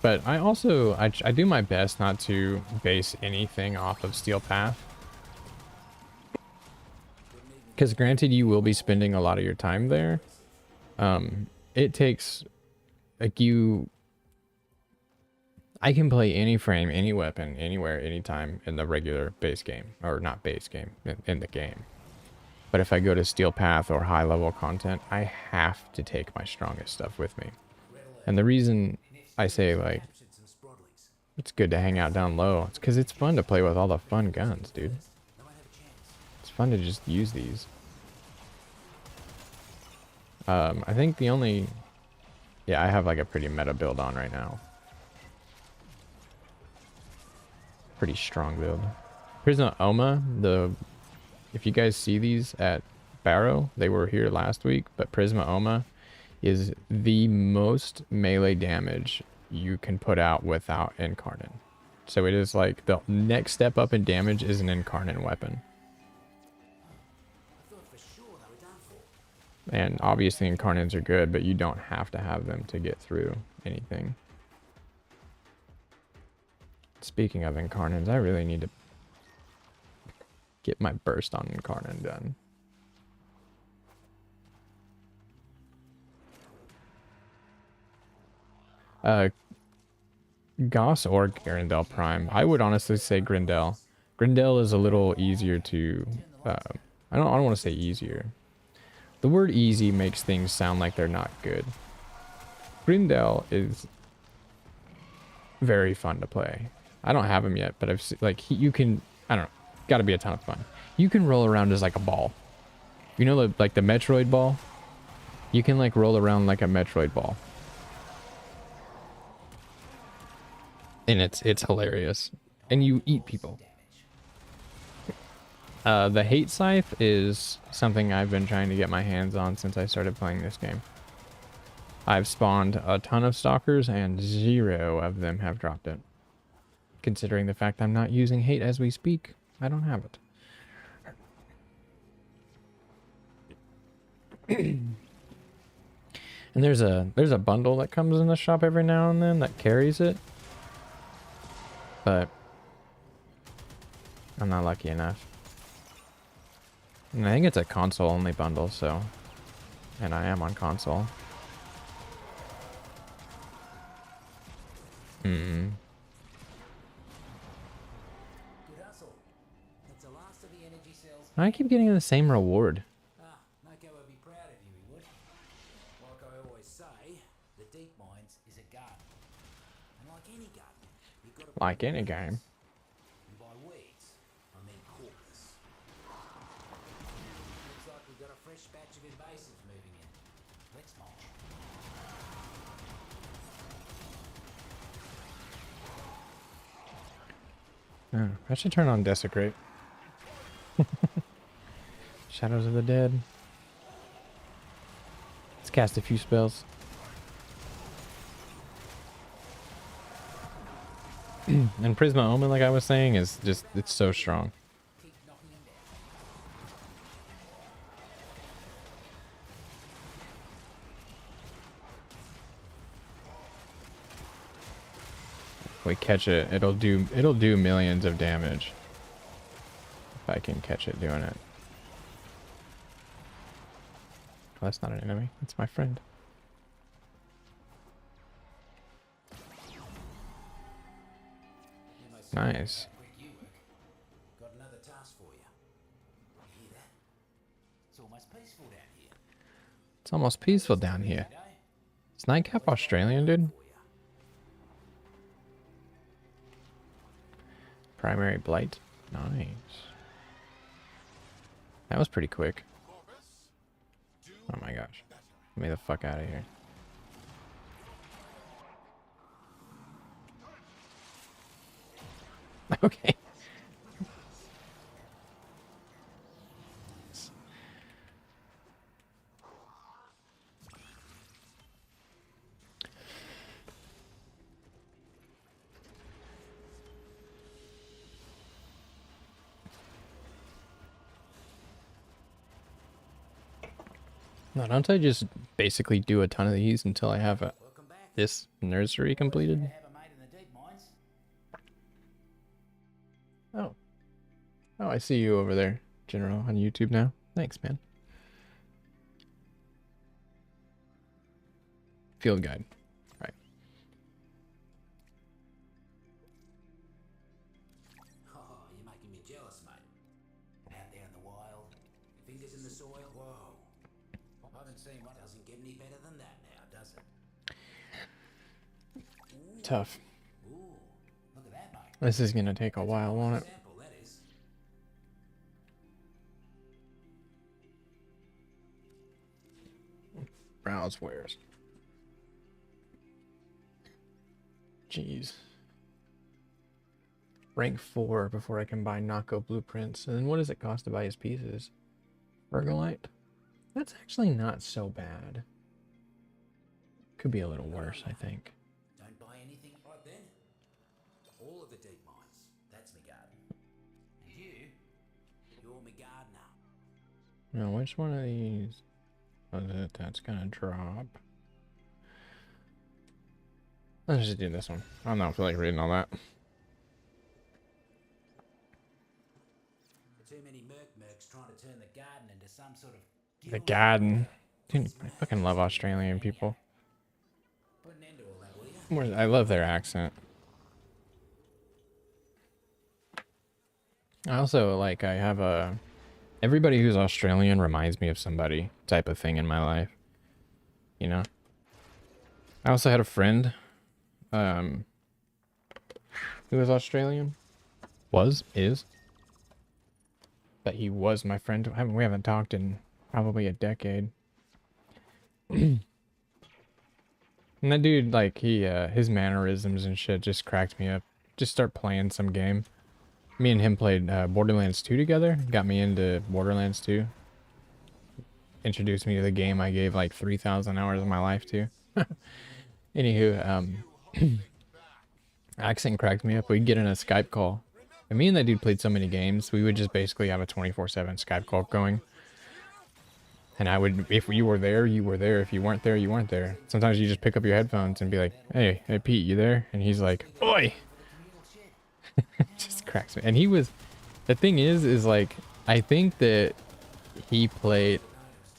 But I also, I do my best not to base anything off of Steel Path. Because granted, you will be spending a lot of your time there. It takes, like, I can play any frame, any weapon, anywhere, anytime in the regular base game. Or not base game, in the game. But if I go to Steel Path or high level content, I have to take my strongest stuff with me. And the reason I say, like, it's good to hang out down low, it's because it's fun to play with all the fun guns, dude. It's fun to just use these. I think the only... Yeah, I have like a pretty meta build on right now. Pretty strong build. Prisma Oma, if you guys see these at Barrow, they were here last week, but Prisma Oma is the most melee damage you can put out without Incarnate. So it is like the next step up in damage is an Incarnate weapon. And obviously Incarnates are good, but you don't have to have them to get through anything. Speaking of Incarnates, I really need to get my burst on Incarnate done. Goss or Grindel Prime. I would honestly say Grindel. Grindel is a little easier to... I don't want to say easier. The word easy makes things sound like they're not good. Grindel is very fun to play. I don't have him yet, but I've seen, like, you can... I don't know. Gotta be a ton of fun. You can roll around as like a ball. You know, like the Metroid ball? You can like roll around like a Metroid ball. And it's hilarious. And you eat people. The Hate Scythe is something I've been trying to get my hands on since I started playing this game. I've spawned a ton of stalkers and 0 of them have dropped it. Considering the fact I'm not using Hate as we speak, I don't have it. And there's a bundle that comes in the shop every now and then that carries it. But I'm not lucky enough. And I think it's a console only bundle, so... And I am on console. I keep getting the same reward. Mako would be proud of you, he would. Like I always say, the deep mines is a garden. And like any garden, you've got to Like any game. And by weeds, I mean corpus. Looks like we've got a fresh batch of invasives moving in. Let's march. Oh, I should turn on Desecrate. Shadows of the Dead. Let's cast a few spells. And Prisma Omen, like I was saying, is just, it's so strong. Keep knocking them down. If we catch it, it'll do millions of damage. If I can catch it doing it. Oh, that's not an enemy. That's my friend. You must Nice. quick you work. Got another task for you. Hear that? It's almost peaceful down here. It's almost peaceful down here. Today, Is Nightcap Australian, dude? for you. Primary Blight. Nice. That was pretty quick. Oh my gosh. Get me the fuck out of here. Okay. No, don't I just basically do a ton of these until I have Welcome back. this nursery completed? Have a mate in the deep mines. Oh. Oh, I see you over there, General, on YouTube now. Thanks, man. Field guide. Right. Oh, you're making me jealous, mate. Out there in the wild, fingers in the soil. Whoa. I haven't seen one. Doesn't get any better than that now, does it? Tough. Ooh, look at that, mate. This is gonna take a while, won't it? Sample, that is. Browse wares. Jeez. Rank 4 before I can buy Nako blueprints. And then what does it cost to buy his pieces? Virgolite? That's actually not so bad. Could be a little worse, I think. Don't buy anything right then. All of the deep mines. That's me garden. And you're me gardener. Now, which one of these was it that's gonna drop? Let's just do this one. I don't feel like reading all that. Too many mercs trying to turn the garden into some sort of The guild. garden. Dude, I fucking love Australian people. Put an end to all that, will you? I love their accent. I also, like, I have a... Everybody who's Australian reminds me of somebody type of thing in my life. You know? I also had a friend, who was Australian. Is. But he was my friend. We haven't talked in probably a decade. And that dude, like, his mannerisms and shit just cracked me up. Just start playing some game. Me and him played Borderlands 2 together. Got me into Borderlands 2. Introduced me to the game I gave like 3,000 hours of my life to. Anywho, accent cracked me up. We'd get in a Skype call. And me and that dude played so many games, we would just basically have a 24/7 Skype call going. And I would, if you were there, you were there. If you weren't there, you weren't there. Sometimes you just pick up your headphones and be like, hey Pete, you there? And he's like, oi! Just cracks me. And he was, the thing is like, I think that he played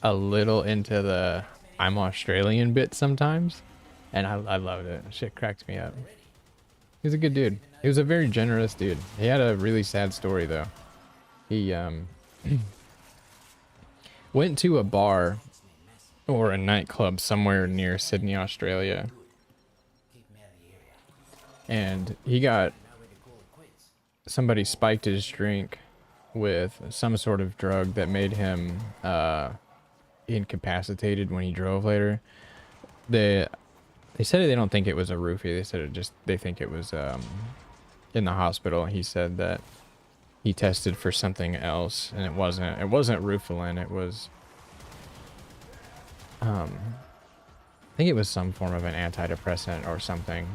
a little into the I'm Australian bit sometimes. And I loved it. Shit cracks me up. He was a good dude. He was a very generous dude. He had a really sad story though. He went to a bar or a nightclub somewhere near Sydney, Australia, and he got somebody spiked his drink with some sort of drug that made him incapacitated when he drove later. They said they don't think it was a roofie. They said they think it was in the hospital. He said that he tested for something else, and it wasn't Rufalin. It was I think it was some form of an antidepressant or something.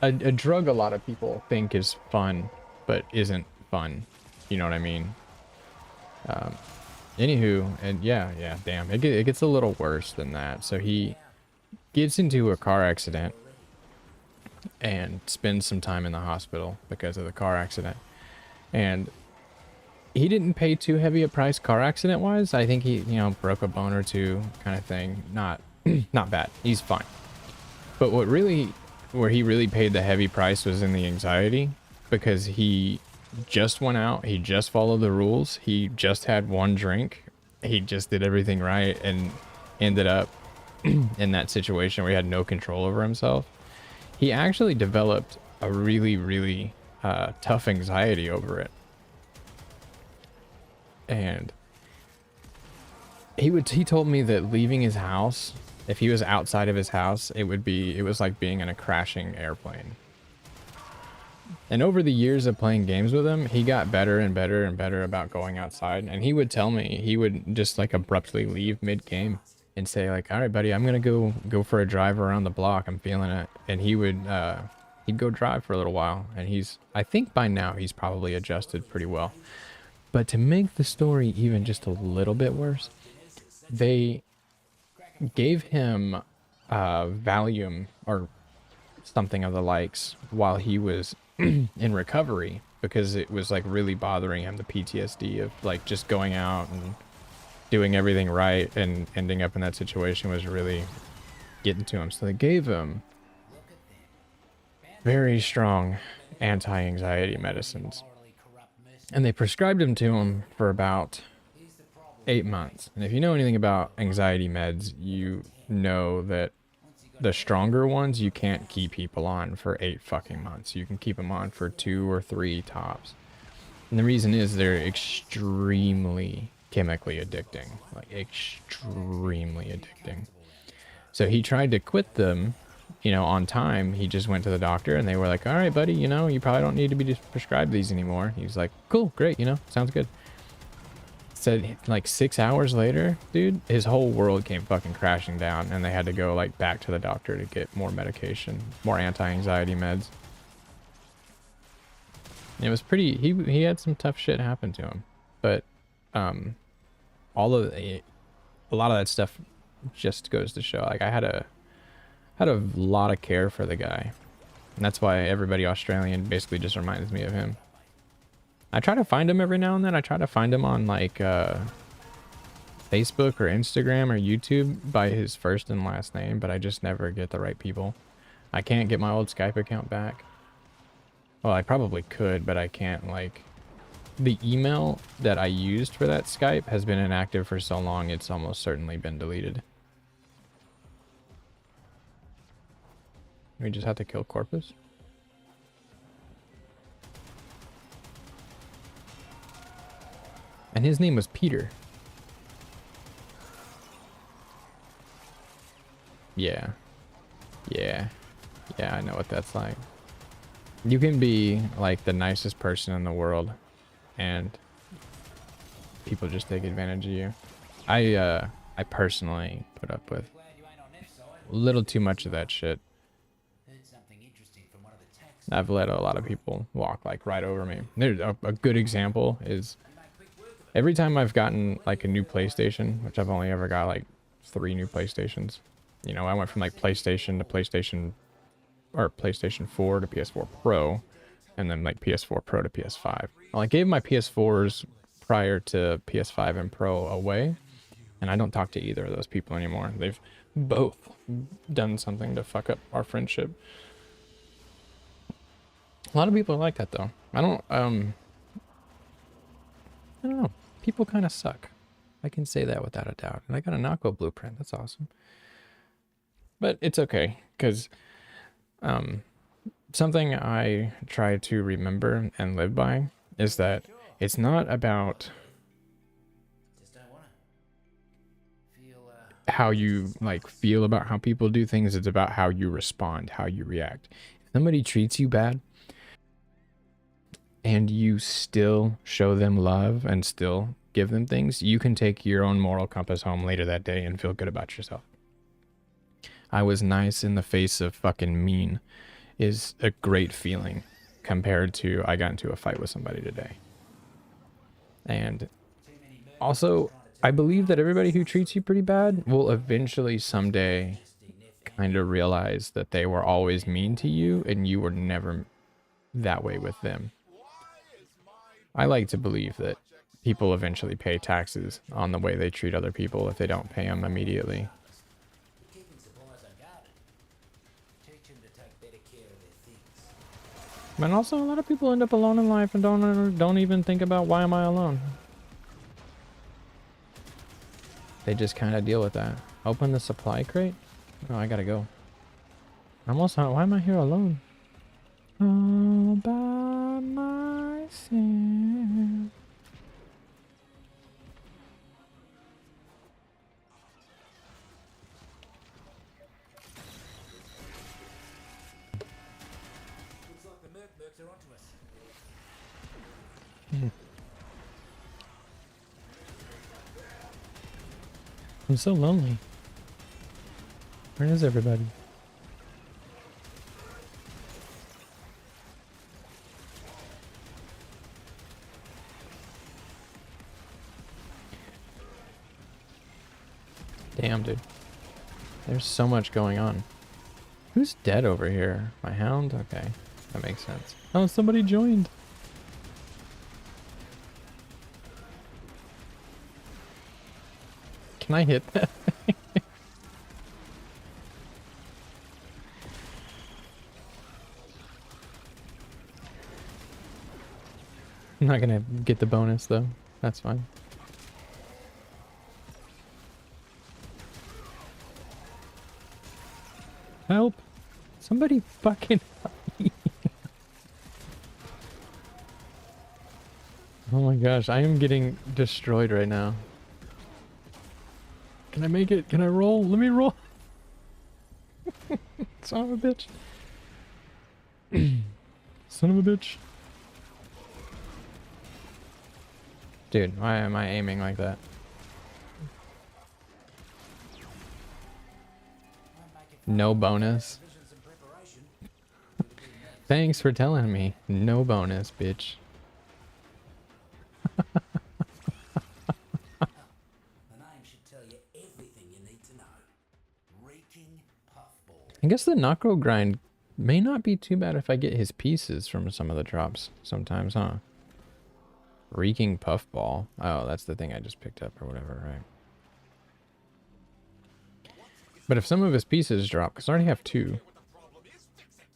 A drug a lot of people think is fun, but isn't fun. You know what I mean? Anywho, and yeah, damn, it gets a little worse than that. So he gets into a car accident and spends some time in the hospital because of the car accident. And he didn't pay too heavy a price car accident wise. I think he, broke a bone or two kind of thing. Not bad. He's fine. But where he really paid the heavy price was in the anxiety, because he just went out, he just followed the rules, he just had one drink, he just did everything right, and ended up in that situation where he had no control over himself. He actually developed a really, really tough anxiety over it. And he told me that leaving his house, if he was outside of his house, it was like being in a crashing airplane. And over the years of playing games with him, he got better and better and better about going outside. And he would tell me, he would just like abruptly leave mid-game and say like, all right, buddy, I'm going to go for a drive around the block. I'm feeling it. And he would, he'd go drive for a little while. And I think by now he's probably adjusted pretty well. But to make the story even just a little bit worse, they gave him Valium or something of the likes while he was in recovery, because it was like really bothering him, the PTSD of like just going out and doing everything right and ending up in that situation was really getting to him. So they gave him very strong anti-anxiety medicines, and they prescribed them to him for about 8 months. And if you know anything about anxiety meds, you know that the stronger ones you can't keep people on for 8 fucking months. You can keep them on for 2 or 3 tops. And the reason is they're extremely chemically addicting, like extremely addicting. So he tried to quit them, on time. He just went to the doctor and they were like, all right, buddy, you probably don't need to be prescribed these anymore. He was like, cool, great, sounds good. Said like 6 hours later, dude, his whole world came fucking crashing down, and they had to go like back to the doctor to get more medication, more anti-anxiety meds. And it was pretty, he had some tough shit happen to him, but a lot of that stuff just goes to show, like I had a lot of care for the guy, and that's why everybody Australian basically just reminds me of him. I try to find him every now and then. I try to find him on like Facebook or Instagram or YouTube by his first and last name, but I just never get the right people. I can't get my old Skype account back. Well, I probably could, but I can't. Like, the email that I used for that Skype has been inactive for so long, it's almost certainly been deleted. We just have to kill Corpus. And his name was Peter. Yeah, I know what that's like. You can be like the nicest person in the world, and people just take advantage of you. I personally put up with a little too much of that shit. I've let a lot of people walk like right over me. There's a good example is every time I've gotten like a new PlayStation, which I've only ever got like 3 new PlayStations. I went from like PlayStation to PlayStation 4 to PS4 Pro, and then like PS4 Pro to PS5. Well, I gave my PS4s prior to PS5 and Pro away, and I don't talk to either of those people anymore. They've both done something to fuck up our friendship. A lot of people are like that though. I don't know. People kind of suck. I can say that without a doubt. And I got a Nako blueprint. That's awesome. But it's okay, because something I try to remember and live by is that it's not about Just don't wanna feel how you like feel about how people do things. It's about how you respond, how you react. If somebody treats you bad and you still show them love and still give them things, you can take your own moral compass home later that day and feel good about yourself. I was nice in the face of fucking mean is a great feeling compared to I got into a fight with somebody today. And also, I believe that everybody who treats you pretty bad will eventually someday kind of realize that they were always mean to you and you were never that way with them. I like to believe that people eventually pay taxes on the way they treat other people if they don't pay them immediately. keeping supplies unguarded. Teach them to take better care of their things. But also, a lot of people end up alone in life and don't even think about why am I alone. They just kind of deal with that. Open the supply crate? Oh, I gotta go. I'm also, why am I here alone? All by myself. Looks like the mercs are onto us. I'm so lonely. Where is everybody? Damn, dude. There's so much going on. Who's dead over here? My hound? Okay. That makes sense. Oh, somebody joined. Can I hit that? I'm not gonna get the bonus though. That's fine. Help! Somebody fucking help me. Oh my gosh, I am getting destroyed right now. Can I make it? Can I roll? Let me roll. Son of a bitch. Son of a bitch. Dude, why am I aiming like that? No bonus. Visions in preparation. Thanks for telling me. No bonus, bitch. The name should tell you everything you need to know. Reeking puffball. I guess the Necro grind may not be too bad if I get his pieces from some of the drops sometimes, huh? Reeking puffball. Oh, that's the thing I just picked up or whatever, right? But if some of his pieces drop, because I already have 2,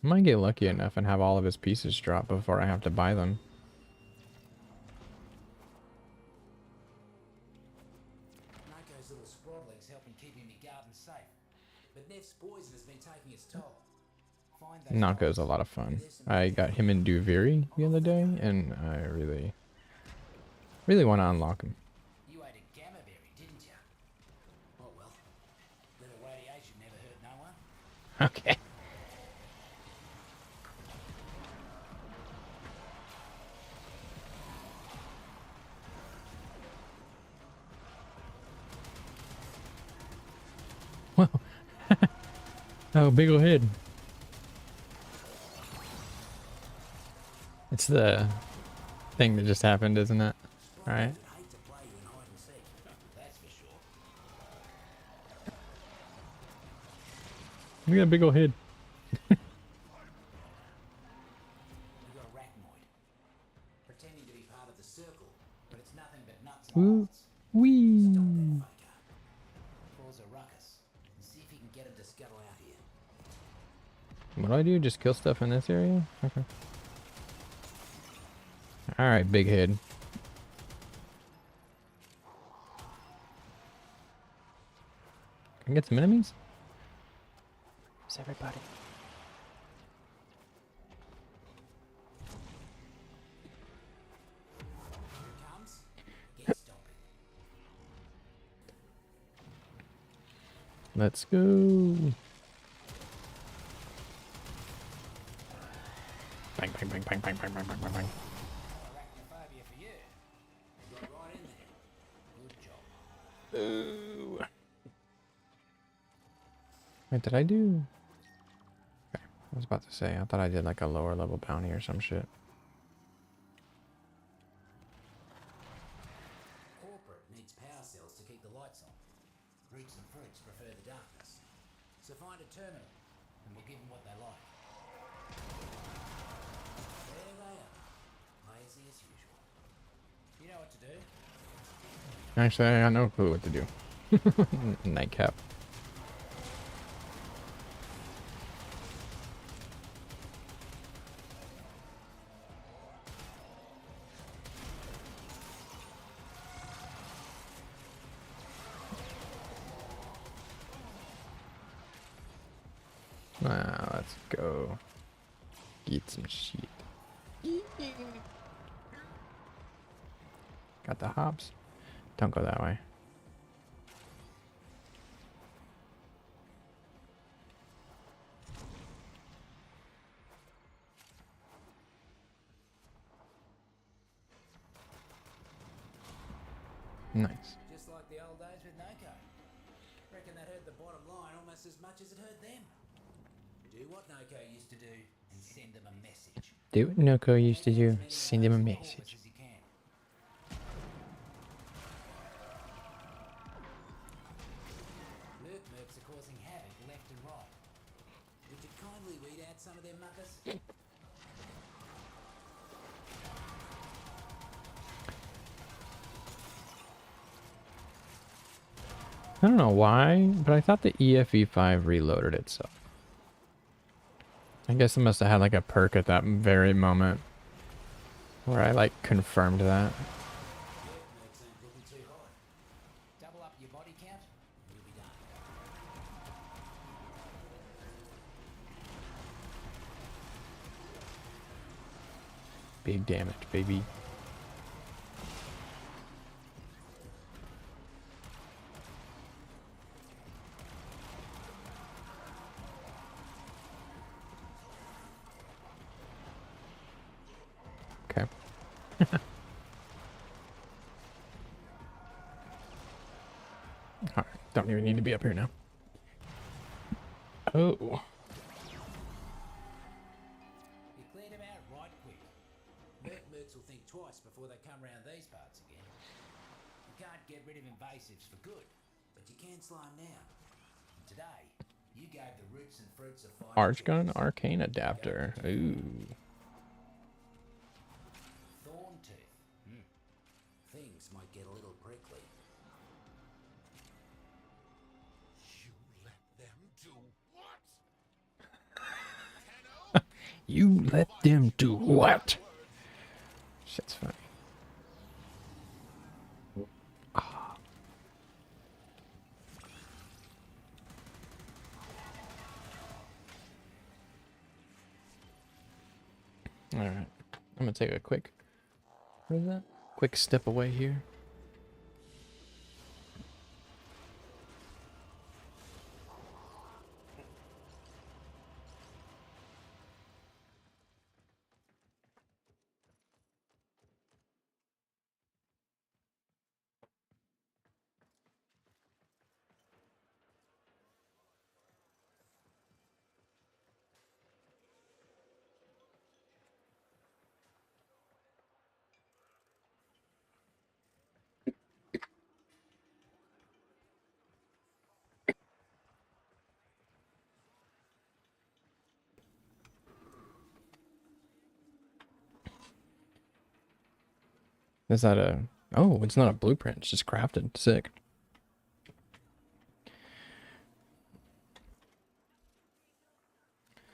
I might get lucky enough and have all of his pieces drop before I have to buy them. Nako's little scroddling's helping keeping me garden safe. But Neff's poison has been taking its toll. Find those Nako's a lot of fun. I got him in Duviri the other day, and I really want to unlock him. You ate a gamma berry, didn't you? Oh well. Little radiation never hurt no one. Okay. Well, oh, big ol' head. It's the thing that just happened, isn't it? All right. I'd hate to play you in hide and seek. That's for sure. Look at that big ol' head. You got a arachnoid. Pretending to be part of the circle, but it's nothing but nuts and Ooh. bolts. Wee. Stop that fucker. Cause a ruckus. And see if you can get him to scuttle out here. What do I do? Just kill stuff in this area? Okay. Alright, big head. Can I get some enemies? Where's everybody? Let's go. Bang, bang, bang, bang, bang, bang, bang, bang, bang, bang. Arachnophobia for you. You got right in there. Good job. Ooh. Wait, did I do? Okay, I was about to say, I thought I did like a lower level bounty or some shit. Corporate needs power cells to keep the lights on. Roots and fruits prefer the darkness. So find a terminal, and we'll give them what they like. There they are. Lazy as usual. You know what to do? Actually, I got no clue what to do. Nightcap. Wow, let's go. Get some shit. Got the hops. Don't go that way. Nice. Just like the old days with Noko. Reckon that hurt the bottom line almost as much as it hurt them. Do what Noko used to do and send them a message. Do what Noko used to do. Send him a message. As you can. Mercs are causing havoc left and right. Would you kindly weed out some of their muckers? I don't know why, but I thought the EFE5 reloaded itself. I guess it must have had like a perk at that very moment where I like confirmed that. Mercs ain't looking too hot. Double up your body count, and you'll be done. Big damage, baby. Okay. Alright, don't even need to be up here now. Oh. You cleared them out right quick. Mercs will think twice before they come round these parts again. You can't get rid of invasives for good, but you can slow them down. And today, you gave the roots and fruits a fighting Archgun chance. Arcane Adapter. Ooh. Thorn tooth. Things might get a little prickly. You let them do what? You let them do what? Shit's funny. Alright. I'm gonna take a quick, what is that? Quick step away here. Is that a... Oh, it's not a blueprint. It's just crafted. Sick.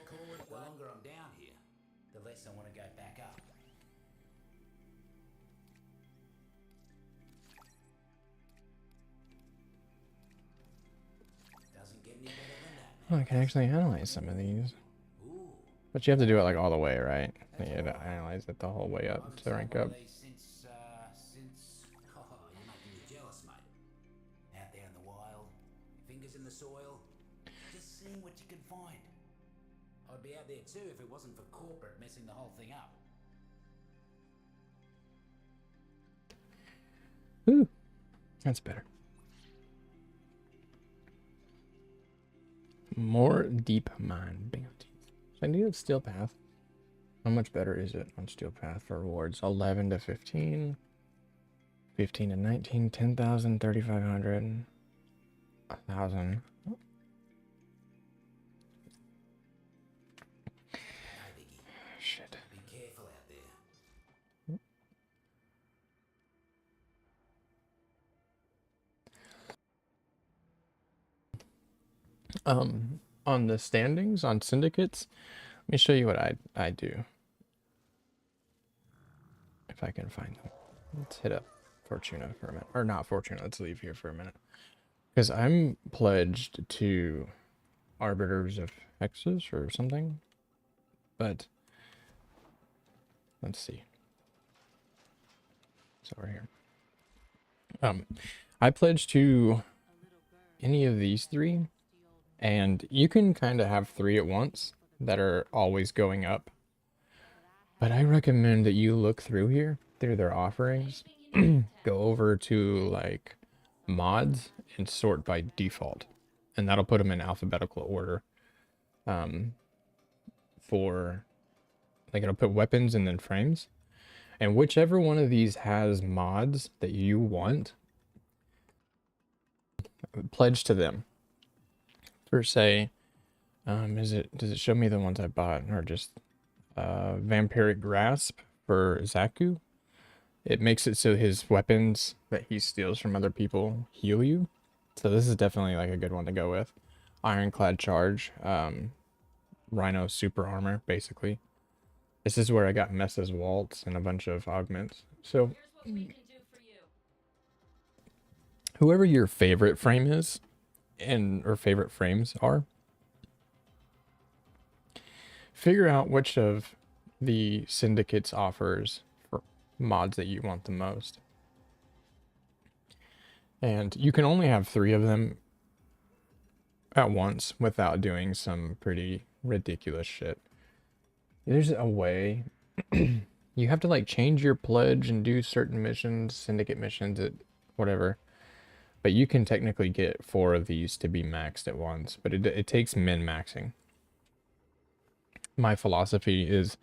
The longer I'm down here, the less I want to go back up. Doesn't get any better than that. Oh, I can actually analyze some of these. Ooh. But you have to do it like all the way, right? You have to analyze it the whole way up to rank up. Since oh, you're making me jealous, mate. Out there in the wild, fingers in the soil, I'd be out there too if it wasn't for corporate messing the whole thing up. Ooh, that's better. More deep mine bounties. So I need a steel path. How much better is it on steel path for rewards? 11 to 15, 15 to 19, 10,000, 3,500, 1,000. No biggie. Shit. Be careful out there. On the standings on syndicates, let me show you what I do. If I can find them. Let's hit up Fortuna for a minute. Or not Fortuna, let's leave here for a minute. Because I'm pledged to Arbiters of Hexes or something. But let's see. So we're here. I pledge to any of these three. And you can kind of have 3 at once that are always going up. But I recommend that you look through here, through their offerings, go over to like mods and sort by default. And that'll put them in alphabetical order. For like it'll put weapons and then frames. And whichever one of these has mods that you want, pledge to them. For say, does it show me the ones I bought or just Vampiric Grasp for Zaku? It makes it so his weapons that he steals from other people heal you. So this is definitely like a good one to go with. Ironclad Charge, Rhino Super Armor, basically. This is where I got Messa's Waltz and a bunch of augments. So whoever your favorite frame is, or favorite frames are, figure out which of the syndicates offers for mods that you want the most. And you can only have 3 of them at once without doing some pretty ridiculous shit. There's a way. You have to like change your pledge and do certain missions, syndicate missions, whatever. But you can technically get 4 of these to be maxed at once, but it takes min-maxing. My philosophy is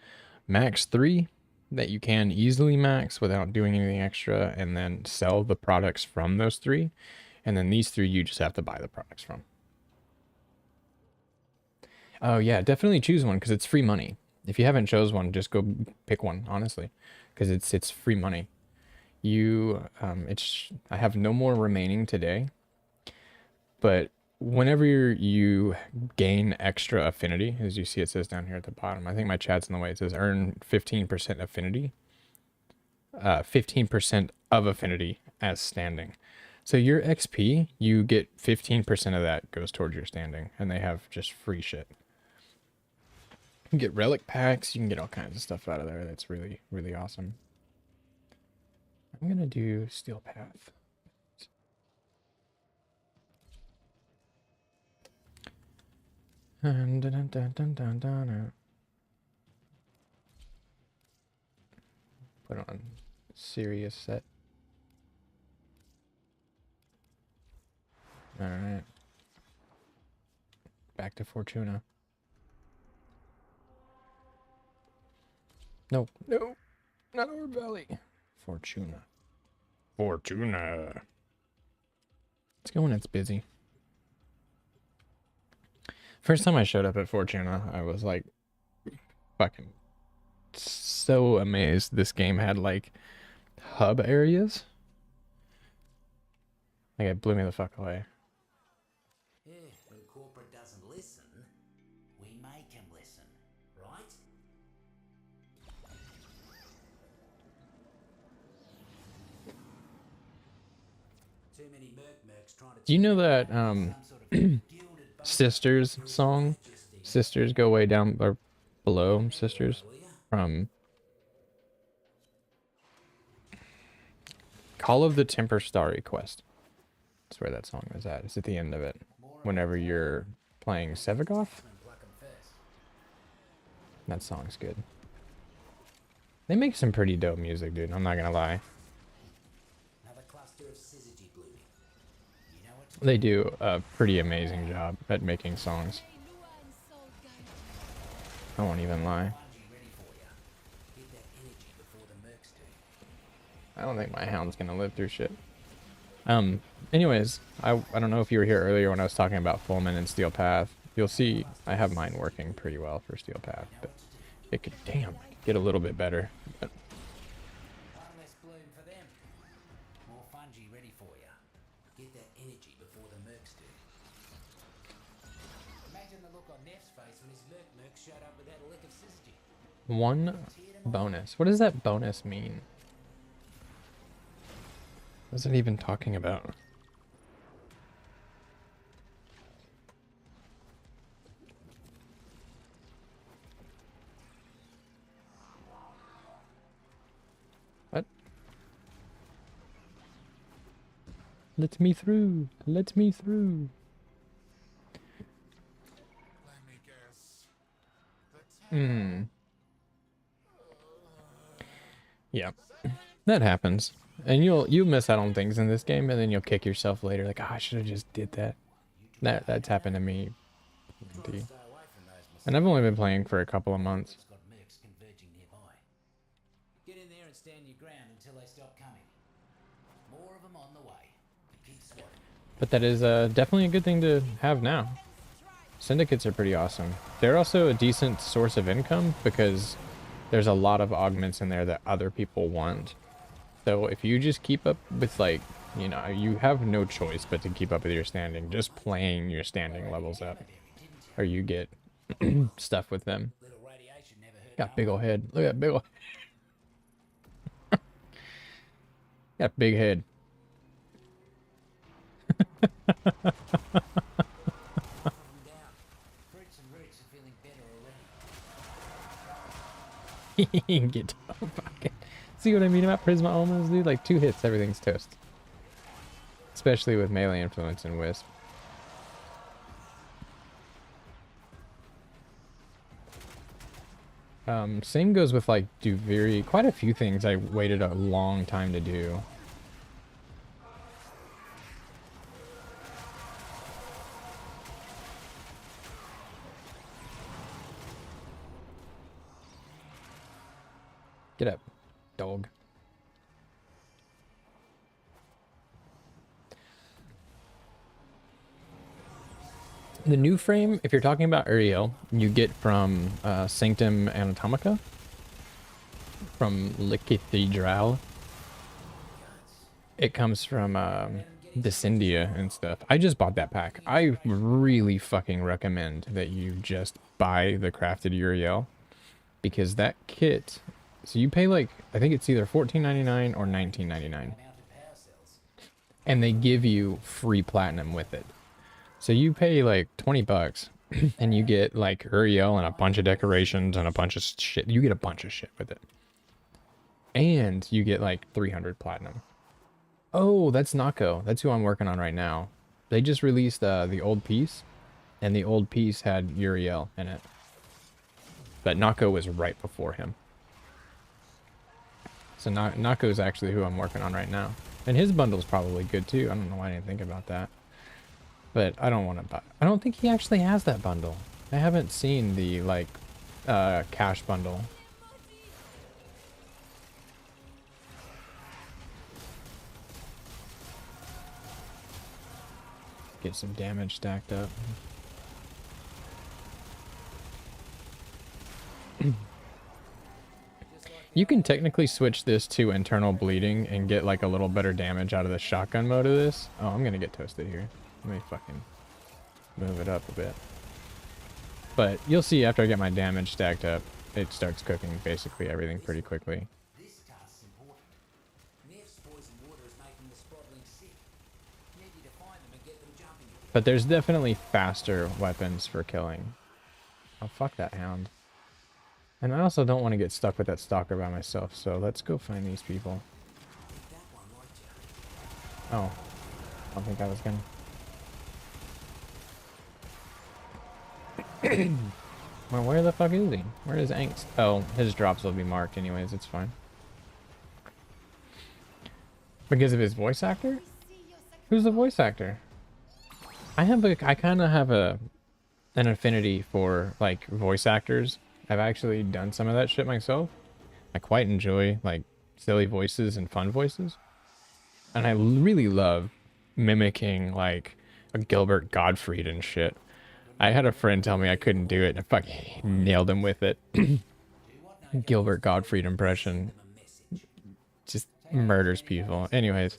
max 3 that you can easily max without doing anything extra, and then sell the products from those 3. And then these 3 you just have to buy the products from. Oh yeah, definitely choose one because it's free money. If you haven't chose one, just go pick one, honestly, because it's free money. I have no more remaining today, but whenever you gain extra affinity, as you see it says down here at the bottom, I think my chat's in the way, it says earn 15% affinity, 15% of affinity as standing. So your XP, you get 15% of that goes towards your standing, and they have just free shit. You can get relic packs, you can get all kinds of stuff out of there that's really, really awesome. I'm gonna do Steel Path. Dun, dun, dun, dun, dun, dun. Put on serious set. Alright. Back to Fortuna. No, no, not Orb Valley. Fortuna. Fortuna. Let's go when it's busy. First time I showed up at Fortuna, I was like fucking so amazed this game had like hub areas. Like it blew me the fuck away. Yeah, when corporate doesn't listen, we make him listen, right? Too many mercs trying to. Do you know that Sisters song? Sisters go way down or below Sisters from Call of the Temper Starry Quest. That's where that song is at. It's at the end of it. Whenever you're playing Sevagoth. That song's good. They make some pretty dope music, dude. I'm not gonna lie. Another cluster of syzygy blooming. You know what? They do a pretty amazing job at making songs. I won't even lie. Fungi ready for ya. Get that energy before the mercs do. I don't think my hound's gonna live through shit. Anyways, I don't know if you were here earlier when I was talking about Fulmin and Steel Path. You'll see I have mine working pretty well for Steel Path, but it could, damn, get a little bit better. But One less bloom for them. More fungi ready for ya. Get that energy before the mercs do. Imagine the look on Neff's face when his merc showed up with that lick of syzygy. one bonus. What does that bonus mean? What is it even talking about? What? Let me through. Let me through. Let me guess. The town. Yeah. That happens. And you'll miss out on things in this game, and then you'll kick yourself later like, I should have just did that. That's happened to me. Plenty. Stay away from those mistakes. And I've only been playing for a couple of months. It's got mercs converging nearby. Get in there and stand your ground until they stop coming. More of them on the way. Keep swatting. But that is definitely a good thing to have now. Syndicates are pretty awesome. They're also a decent source of income because there's a lot of augments in there that other people want. So if you just keep up with, like, you know, you have no choice but to keep up with your standing. Just playing your standing levels up. Or you get stuff with them. Little radiation never hurt. Got big ol' head. Look at that big ol' got big head. Down. Fruits and roots are feeling better already. Get fucking. See what I mean about Prisma Almas, dude? Like 2 hits, everything's toast. Especially with melee influence and Wisp. Same goes with like Duviri. Quite a few things I waited a long time to do. Get up, dog. The new frame, if you're talking about Uriel, you get from Sanctum Anatomica, from Le Cathedral. It comes from Descendia and stuff. I just bought that pack. I really fucking recommend that you just buy the crafted Uriel, because that kit, so you pay like, I think it's either $14.99 or $19.99, Mounted power cells. and they give you free platinum with it. So you pay like 20 bucks and you get like Uriel and a bunch of decorations and a bunch of shit. You get a bunch of shit with it. And you get like 300 platinum. Oh, that's Nako. That's who I'm working on right now. They just released the old piece, and the old piece had Uriel in it. But Nako was right before him. So Nako's actually who I'm working on right now. And his bundle's probably good too. I don't know why I didn't think about that. But I don't want to buy. I don't think he actually has that bundle. I haven't seen the like cash bundle. Get some damage stacked up. You can technically switch this to internal bleeding and get like a little better damage out of the shotgun mode of this. Oh, I'm gonna get toasted here. Let me fucking move it up a bit. But you'll see after I get my damage stacked up, it starts cooking basically everything pretty quickly. This task's important. Neff's poison water is making the sprodling sick. Need you to find them and get them jumping again. But there's definitely faster weapons for killing. Oh, fuck that hound. And I also don't want to get stuck with that stalker by myself, so let's go find these people. That one liked you. Oh, I don't think I was gonna. Well, where the fuck is he? Where is Angst? Oh, his drops will be marked anyways. It's fine. Because of his voice actor? Who's the voice actor? I kind of have an affinity for like voice actors. I've actually done some of that shit myself. I quite enjoy like silly voices and fun voices. And I really love mimicking like a Gilbert Gottfried and shit. I had a friend tell me I couldn't do it and I fucking nailed him with it. Gilbert Gottfried impression just murders people. Anyways,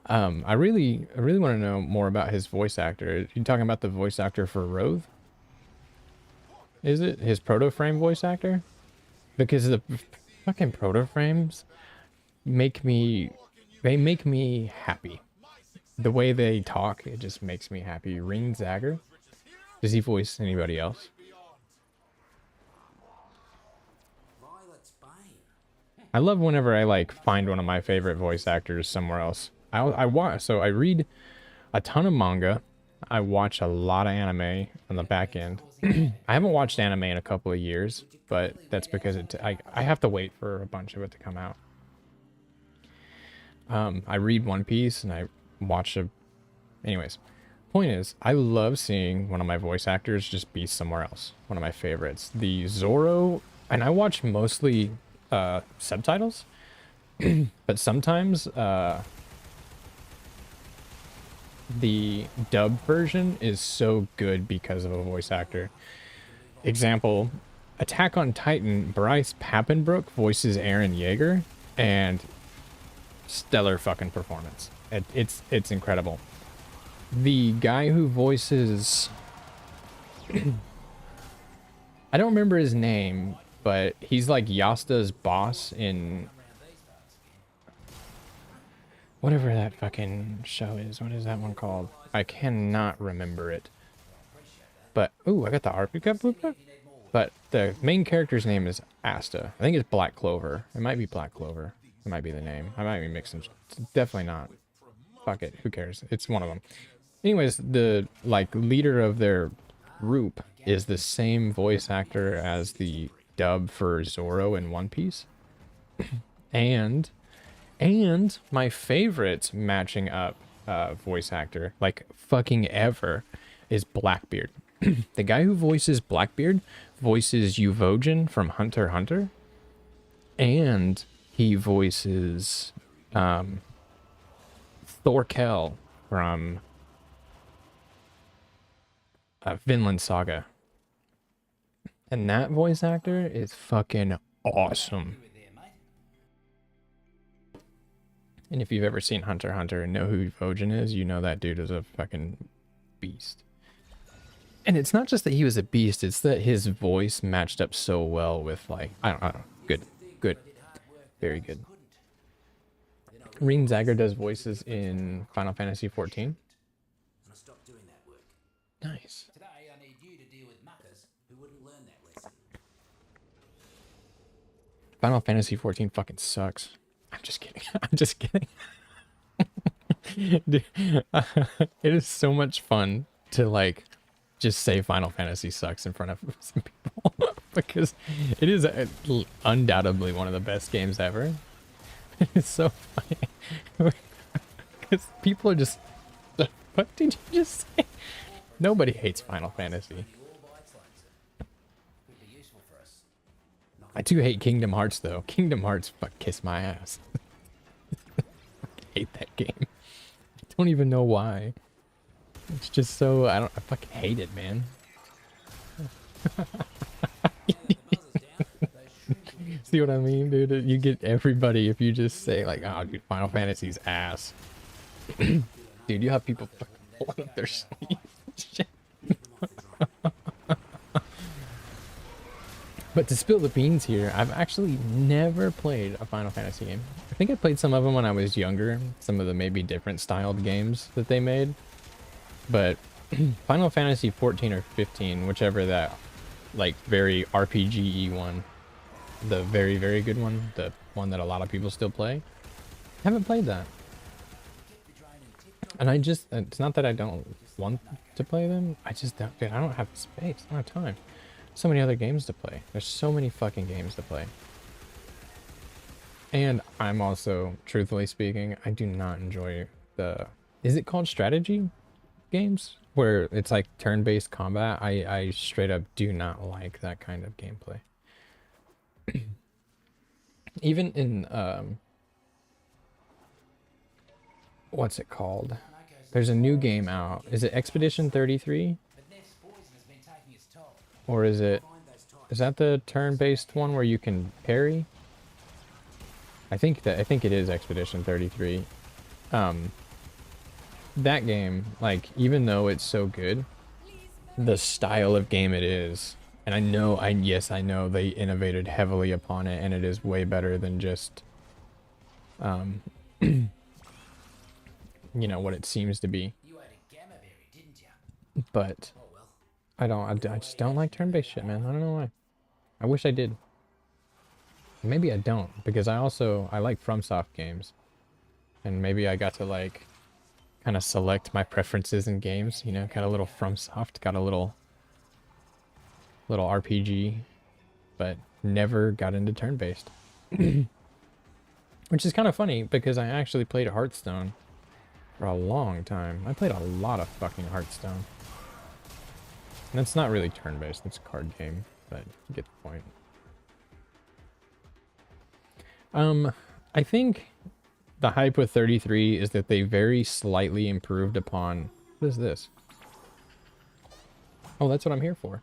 I really want to know more about his voice actor. You talking about the voice actor for Roth? Is it his proto-frame voice actor? Because the fucking proto-frames make me happy. The way they talk, it just makes me happy. Ring Zagger? Does he voice anybody else? I love whenever I like find one of my favorite voice actors somewhere else. I read a ton of manga. I watch a lot of anime on the back end. I haven't watched anime in a couple of years, but that's because I have to wait for a bunch of it to come out. I read One Piece and I watch anyways. Point is, I love seeing one of my voice actors just be somewhere else. One of my favorites. The Zoro, and I watch mostly subtitles, but sometimes the dub version is so good because of a voice actor. Example, Attack on Titan, Bryce Papenbrook voices Eren Yeager, and stellar fucking performance. It's incredible. The guy who voices I don't remember his name, but he's like Yasta's boss in whatever that fucking show is. What is that one called? I cannot remember it. But ooh, I got the RP cup blue cup. But the main character's name is Asta. I think it's Black Clover. It might be Black Clover. It might be the name. I might be mixing. It's definitely not. Fuck it. Who cares? It's one of them. Anyways, the like leader of their group is the same voice actor as the dub for Zoro in One Piece. and my favorite matching up voice actor, like fucking ever, is Blackbeard. The guy who voices Blackbeard voices Uvogin from Hunter x Hunter, and he voices Thorkel from Vinland Saga. And that voice actor is fucking awesome. And if you've ever seen Hunter x Hunter and know who Uvogin is, you know that dude is a fucking beast. And it's not just that he was a beast, it's that his voice matched up so well with, like, I don't know. Good. Very good. Reen Zagger does voices in Final Fantasy XIV. Nice. Today I need you to deal with muckers who wouldn't learn that lesson. Final Fantasy XIV fucking sucks. I'm just kidding. I'm just kidding. Dude, it is so much fun to like just say Final Fantasy sucks in front of some people because it is undoubtedly one of the best games ever. It's so funny because people are just, what did you just say? Nobody hates Final Fantasy. I do hate Kingdom Hearts though. Kingdom Hearts fuck kiss my ass. I hate that game. I don't even know why. It's just so I fucking hate it, man. See what I mean, dude? You get everybody if you just say like, oh dude, Final Fantasy's ass. Dude, you have people fucking pulling up their sleeves. Shit. But to spill the beans here, I've actually never played a Final Fantasy game. I think I played some of them when I was younger, some of the maybe different styled games that they made. But Final Fantasy 14 or 15, whichever that, like, very RPG-y one, the very, very good one, the one that a lot of people still play, I haven't played that. And it's not that I don't want to play them, I just don't, dude, I don't have the space, I don't have time. So many other games to play. There's so many fucking games to play. And I'm also, truthfully speaking, I do not enjoy the... Is it called strategy games? Where it's like turn-based combat? I straight up do not like that kind of gameplay. Even in, what's it called? There's a new game out. Is it Expedition 33? Or is it... Is that the turn-based one where you can parry? I think it is Expedition 33. That game, like, even though it's so good, the style of game it is, and I know they innovated heavily upon it, and it is way better than just, you know, what it seems to be. But I just don't like turn-based shit, man. I don't know why. I wish I did. Maybe I don't, because I like FromSoft games. And maybe I got to, like, kind of select my preferences in games, you know, kind of little FromSoft, got a little RPG, but never got into turn-based. Which is kind of funny, because I actually played Hearthstone for a long time. I played a lot of fucking Hearthstone. And it's not really turn-based, it's a card game, but you get the point. I think the hype with 33 is that they very slightly improved upon... What is this? Oh, that's what I'm here for.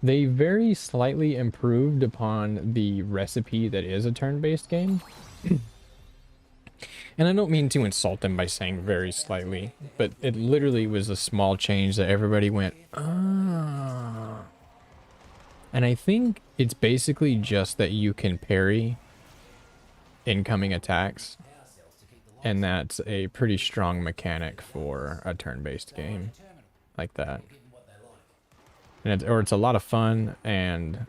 They very slightly improved upon the recipe that is a turn-based game. And I don't mean to insult them by saying very slightly, but it literally was a small change that everybody went, ah. And I think it's basically just that you can parry incoming attacks, and that's a pretty strong mechanic for a turn-based game like that. And it's a lot of fun, and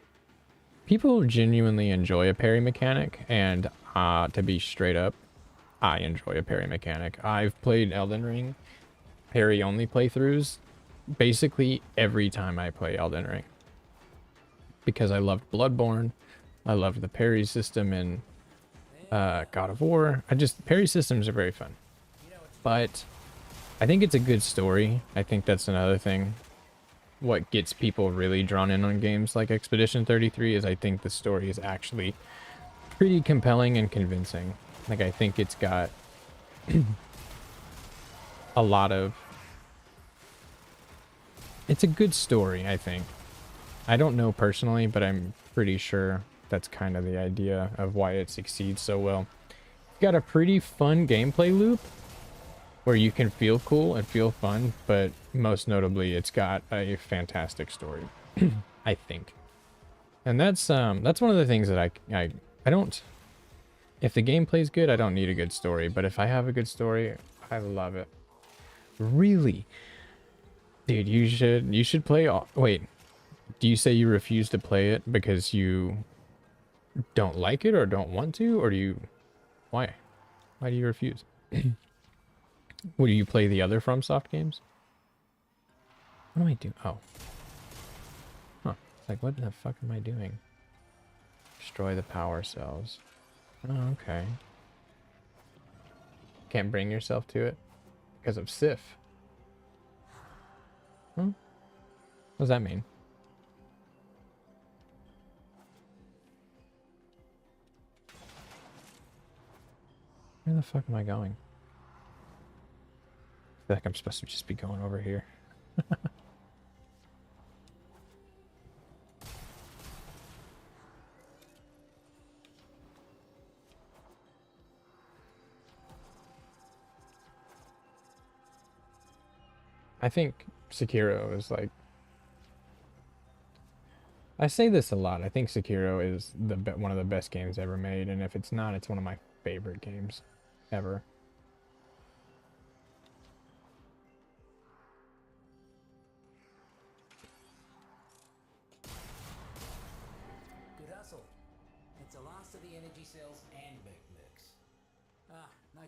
people genuinely enjoy a parry mechanic, and to be straight up, I enjoy a parry mechanic. I've played Elden Ring parry only playthroughs basically every time I play Elden Ring, because I loved Bloodborne, I loved the parry system in God of War. Parry systems are very fun. But I think it's a good story. I think that's another thing. What gets people really drawn in on games like Expedition 33 is I think the story is actually pretty compelling and convincing. Like, I think it's got a lot of... It's a good story, I think. I don't know personally, but I'm pretty sure that's kind of the idea of why it succeeds so well. It's got a pretty fun gameplay loop where you can feel cool and feel fun, but most notably, it's got a fantastic story, I think. And that's one of the things that I don't... If the gameplay's good, I don't need a good story, but if I have a good story, I love it. Really? Dude, you should play... Wait, do you say you refuse to play it because you don't like it or don't want to, or do you... Why? Why do you refuse? Would you play the other FromSoft games? What am I doing? Oh. Huh. It's like, what the fuck am I doing? Destroy the power cells. Oh, okay. Can't bring yourself to it because of Sif. Huh? What does that mean? Where the fuck am I going? I feel like I'm supposed to just be going over here. I think Sekiro is like... I say this a lot. I think Sekiro is one of the best games ever made, and if it's not, it's one of my favorite games ever. Good hustle. It's the last of the energy cells and mechs.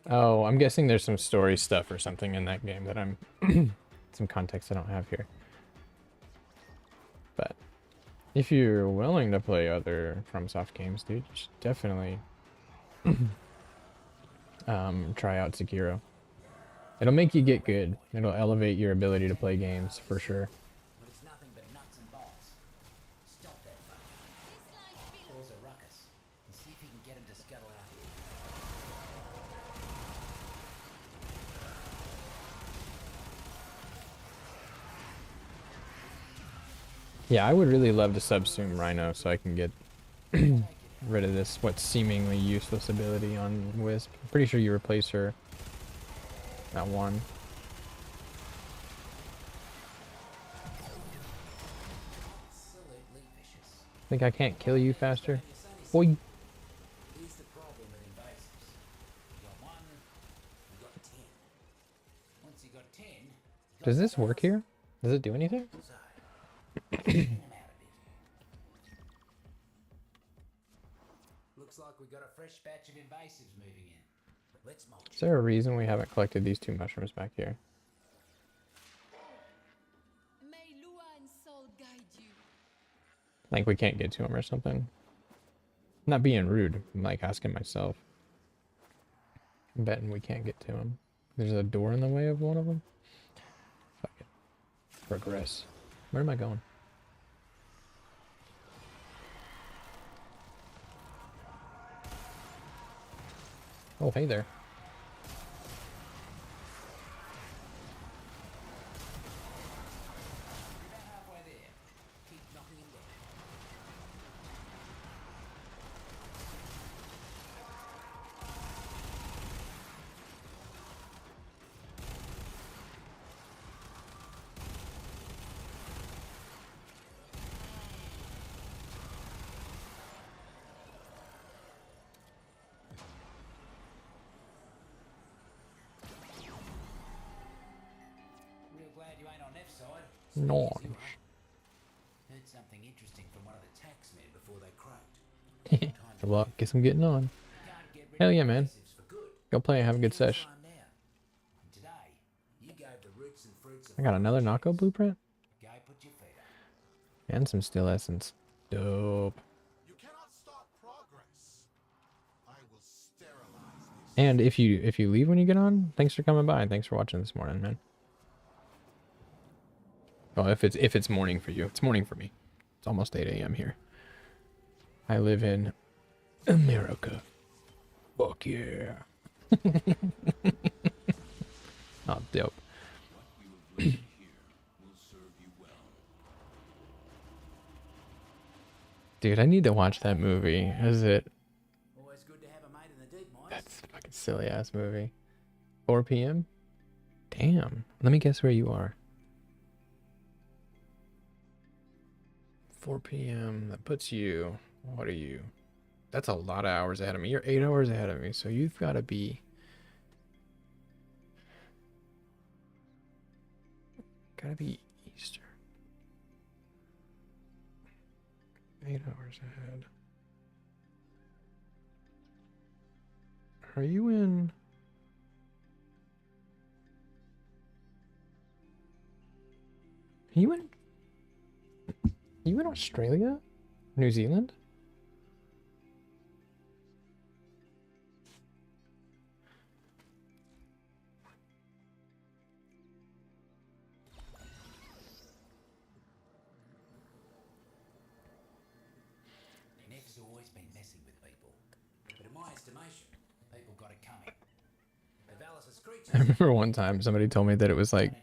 Oh, I'm guessing there's some story stuff or something in that game that I'm... some context I don't have here. But If you're willing to play other FromSoft games, dude, you should definitely try out Sekiro. It'll make you get good. It'll elevate your ability to play games for sure. But it's nothing but nuts and bolts. Stop that fucker. Cause a ruckus. And see if you can get him to scuttle out here. Yeah, I would really love to subsume Rhino so I can get rid of this, what seemingly useless ability on Wisp. I'm pretty sure you replace her at 1. Absolutely vicious. Think I can't kill you faster? Boy. Here's the problem with invasives. You got 1, you got 10. Once you got 10, you Does this work here? Does it do anything? so clean him out a bit. Looks like we got a fresh batch of invasives moving in. Let's mulch. Is there a reason we haven't collected these 2 mushrooms back here? May Lua and Soul guide you. Like we can't get to them or something? I'm not being rude. I'm like asking myself. I'm betting we can't get to them. There's a door in the way of one of them. Fuck it. Progress. Where am I going? Oh, hey there. You're about halfway there. Keep knocking him down. Real glad you ain't on F side. No. Heard something interesting from one of the taxmen before they croaked. Well, guess I'm getting on. Can't get rid Hell of yeah, man. invasives for good. Go play and have a good sesh. Calm down. And today, you gave the roots and fruits of I got another Knocko blueprint Go put your feet up. and some steel essence. Dope. You cannot stop progress. I will sterilize this. And if you leave when you get on, thanks for coming by and thanks for watching this morning, man. Well, if it's morning for you, it's morning for me. It's almost 8 a.m. here. I live in America. Fuck yeah. Oh, dope. Dude, I need to watch that movie. Is it? Always good to have a mate in the deep mines. That's a fucking silly ass movie. 4 p.m. Damn. Let me guess where you are. 4 p.m. That puts you. What are you? That's a lot of hours ahead of me. You're 8 hours ahead of me, so you've got to be. Gotta be Eastern. 8 hours ahead. Are you in? Are you in? Are you in Australia? New Zealand? Neff's always been messing with people. But in my estimation, people got it coming. The Vallis' creatures. I remember one time somebody told me that it was like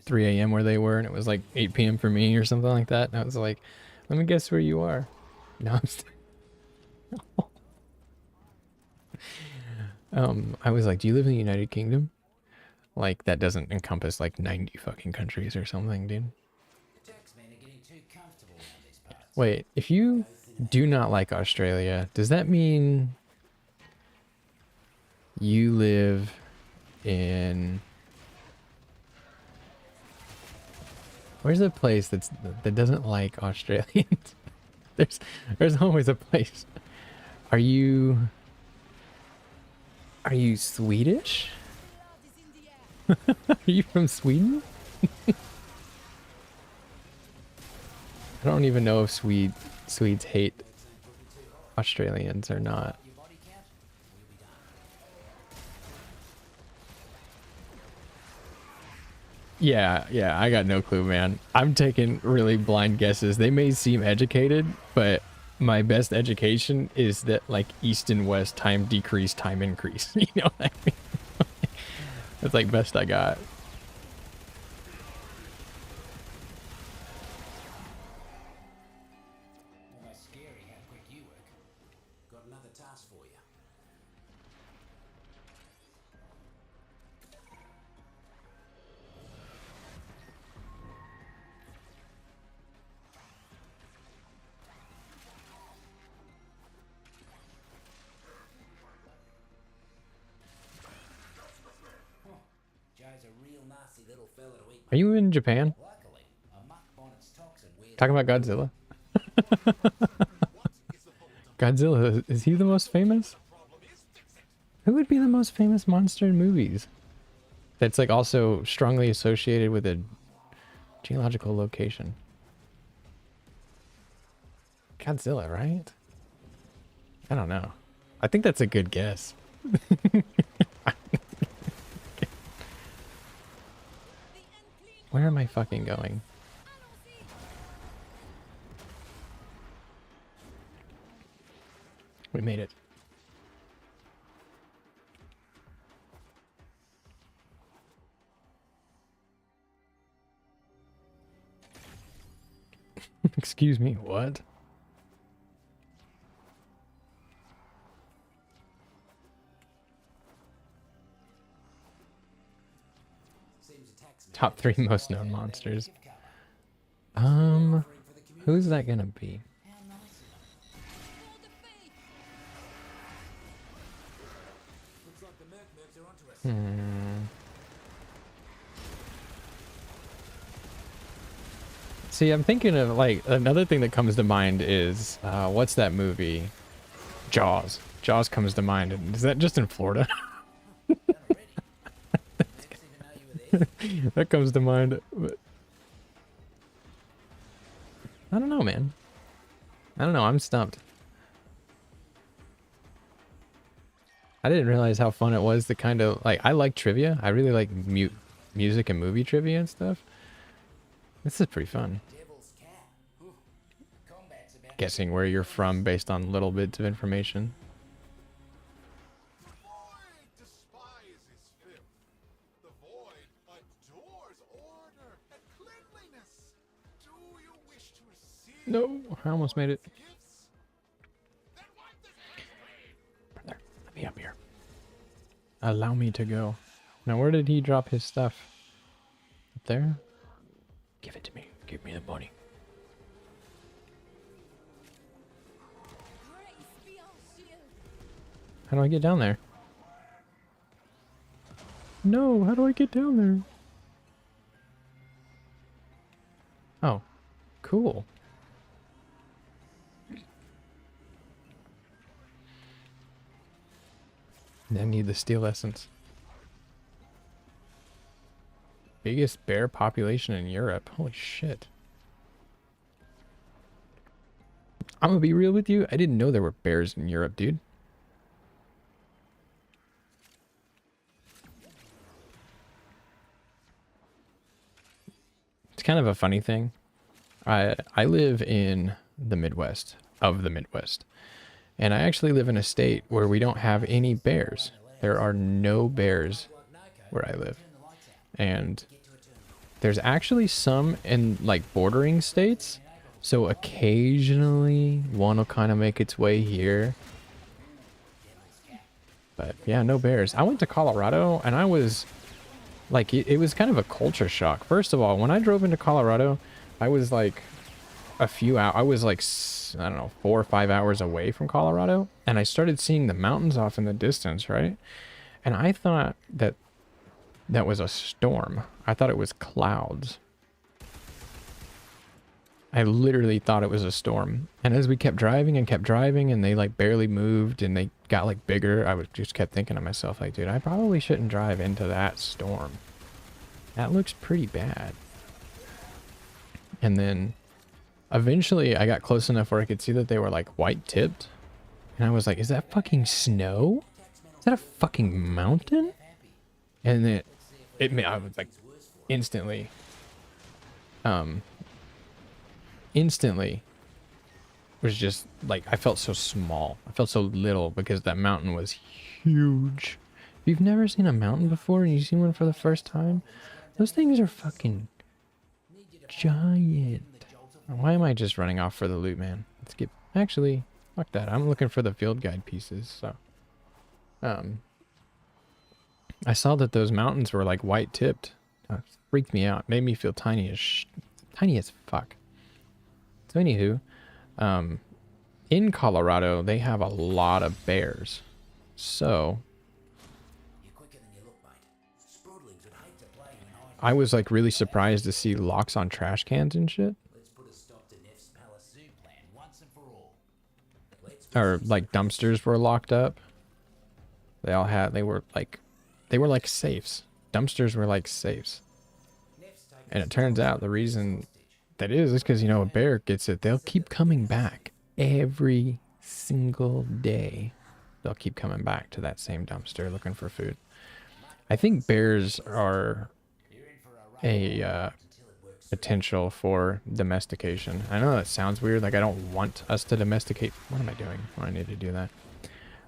3 a.m. where they were, and it was like 8 p.m. for me or something like that. And I was like, let me guess where you are. No, I'm I was like, do you live in the United Kingdom? Like, that doesn't encompass like 90 fucking countries or something, dude. The taxmen are getting too comfortable around these parts. Wait, if you do not like Australia, does that mean you live in... Where's the place that doesn't like Australians? There's always a place. Are you Swedish? Are you from Sweden? I don't even know if Swedes hate Australians or not. Your body count, and we'll be done. Yeah, I got no clue, man. I'm taking really blind guesses. They may seem educated, but my best education is that like east and west, time decrease, time increase. You know what I mean? That's like best I got. Almost scary how quick you work. Got another task for you. Joe's a real nasty little fella to eat. Are you in Japan? Luckily, a muck bonnet's toxin wears Talking about Godzilla? Godzilla, is he the most famous? Who would be the most famous monster in movies? That's like also strongly associated with a geological location. Godzilla, right? I don't know. I think that's a good guess. Where am I fucking going? We made it. Excuse me, what? Top 3 most known monsters. Who's that gonna be? See, I'm thinking of like another thing that comes to mind is what's that movie? Jaws. Jaws comes to mind. Is that just in Florida? That comes to mind. But I don't know, man. I don't know. I'm stumped. I didn't realize how fun it was to kind of like. I like trivia. I really like music and movie trivia and stuff. This is pretty fun. Guessing where you're from based on little bits of information. The void despises filth. The void adores order and cleanliness. Do you wish to receive No, I almost made it. gifts? Then wipe the Brother, let me up here. Allow me to go. Now, where did he drop his stuff? Up there? Give it to me. Give me the money. How do I get down there? No, how do I get down there? Oh, cool. I need the steel essence. Biggest bear population in Europe. Holy shit. I'm gonna be real with you. I didn't know there were bears in Europe, dude. It's kind of a funny thing. I live in the Midwest, of the Midwest. And I actually live in a state where we don't have any bears. There are no bears where I live. And there's actually some in like bordering states. So occasionally one will kind of make its way here. But yeah, no bears. I went to Colorado and I was like, it was kind of a culture shock. First of all, when I drove into Colorado, I was like a few hours, I was like, I don't know, 4 or 5 hours away from Colorado. And I started seeing the mountains off in the distance, right? And I thought that that was a storm. I thought it was clouds. I literally thought it was a storm. And as we kept driving and they like barely moved and they got like bigger, I was just kept thinking to myself like, dude, I probably shouldn't drive into that storm. That looks pretty bad. And then Eventually, I got close enough where I could see that they were like white tipped. And I was like, is that fucking snow? Is that a fucking mountain? And I was like, instantly was just like, I felt so small. I felt so little because that mountain was huge. If you've never seen a mountain before and you see one for the first time, those things are fucking giant. Why am I just running off for the loot, man? Let's get, actually, fuck that. I'm looking for the field guide pieces, so. I saw that those mountains were like white tipped. Freaked me out. Made me feel tiny as fuck. So anywho, in Colorado, they have a lot of bears. So I was like really surprised to see locks on trash cans and shit. Or like dumpsters were locked up. They were like safes. Dumpsters were like safes. And it turns out the reason that is because, you know, a bear gets it. They'll keep coming back every single day. They'll keep coming back to that same dumpster looking for food. I think bears are a potential for domestication. I know that sounds weird. Like, I don't want us to domesticate. What am I doing? I need to do that.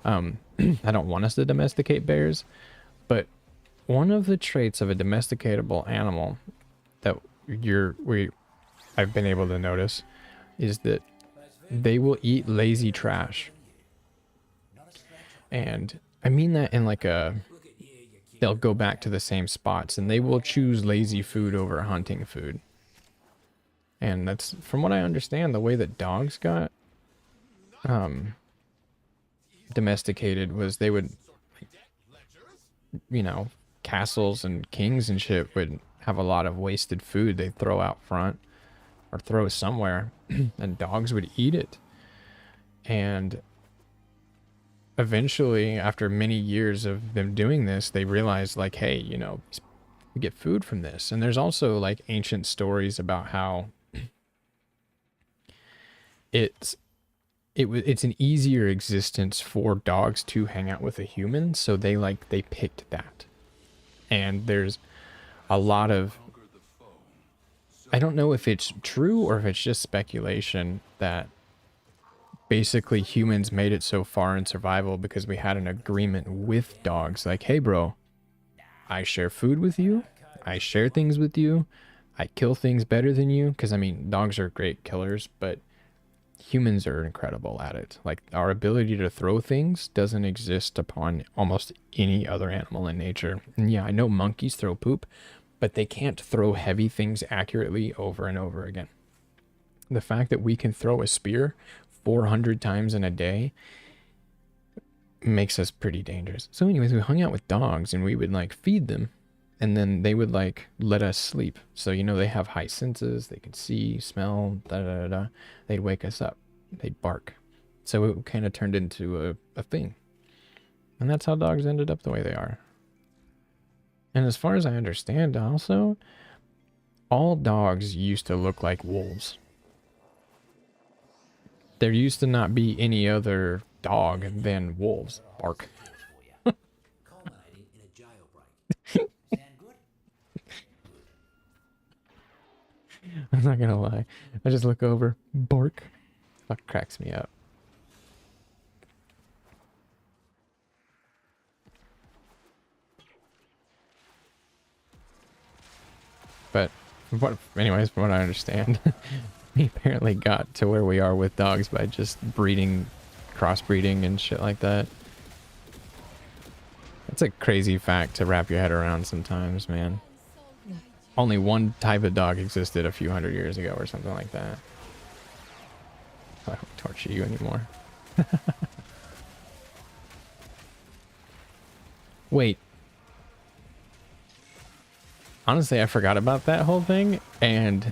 I don't want us to domesticate bears, but one of the traits of a domesticatable animal that I've been able to notice is that they will eat lazy trash. And I mean that in like they'll go back to the same spots and they will choose lazy food over hunting food. And that's, from what I understand, the way that dogs got domesticated was they would, you know, castles and kings and shit would have a lot of wasted food they'd throw out front or throw somewhere and dogs would eat it. And eventually, after many years of them doing this, they realized, like, hey, you know, we get food from this. And there's also like ancient stories about how it's an easier existence for dogs to hang out with a human, so they picked that. And there's a lot of, I don't know if it's true or if it's just speculation, that basically humans made it so far in survival because we had an agreement with dogs, like, hey bro, I share food with you, I share things with you, I kill things better than you, because I mean, dogs are great killers, but humans are incredible at it. Like, our ability to throw things doesn't exist upon almost any other animal in nature. And yeah, I know monkeys throw poop, but they can't throw heavy things accurately over and over again. The fact that we can throw a spear 400 times in a day makes us pretty dangerous. So anyways, we hung out with dogs and we would like feed them, and then they would like let us sleep. So, you know, they have high senses, they can see, smell, they'd wake us up, they'd bark. So it kind of turned into a thing. And that's how dogs ended up the way they are. And as far as I understand also, all dogs used to look like wolves. There used to not be any other dog than wolves. Bark. I'm not gonna lie. I just look over. Bark. Fuck, cracks me up. But, anyways, from what I understand, we apparently got to where we are with dogs by just breeding, crossbreeding and shit like that. That's a crazy fact to wrap your head around sometimes, man. Only one type of dog existed a few hundred years ago or something like that. I don't torture you anymore. Wait. Honestly, I forgot about that whole thing, and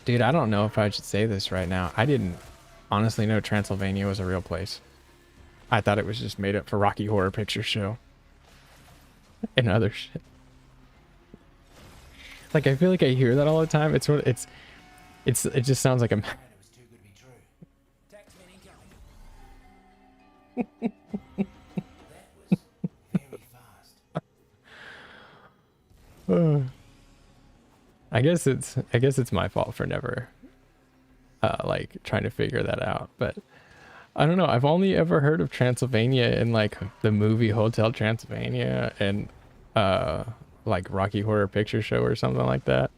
dude, I don't know if I should say this right now. I didn't honestly know Transylvania was a real place. I thought it was just made up for Rocky Horror Picture Show and other shit. Like, I feel like I hear that all the time. it just sounds like a It was too good to be true. Taxman incoming. That was very fast. I guess it's my fault for never like trying to figure that out, but I don't know. I've only ever heard of Transylvania in like the movie Hotel Transylvania and like Rocky Horror Picture Show or something like that.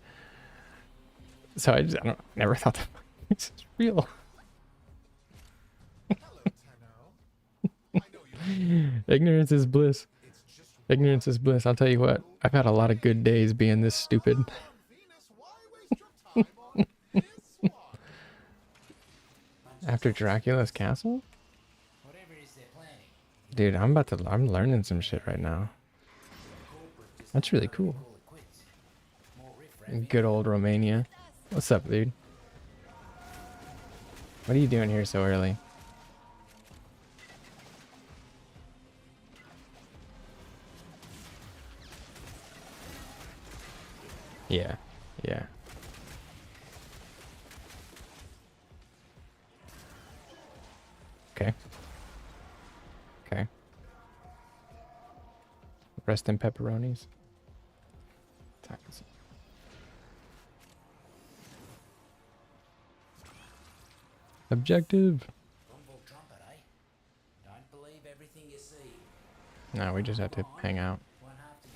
So I don't never thought that this is real. Ignorance is bliss. Ignorance is bliss. I'll tell you what. I've had a lot of good days being this stupid. After Dracula's castle? Whatever it is they're planning. Dude, I'm learning some shit right now. That's really cool. Call it quits. More riffraff. Good old Romania. What's up, dude? What are you doing here so early? Yeah, yeah. Okay. Okay. Rest in pepperonis. Tacos. Objective. Rumble trumpet, eh? Don't believe everything you see. No, we just have to hang out. One half to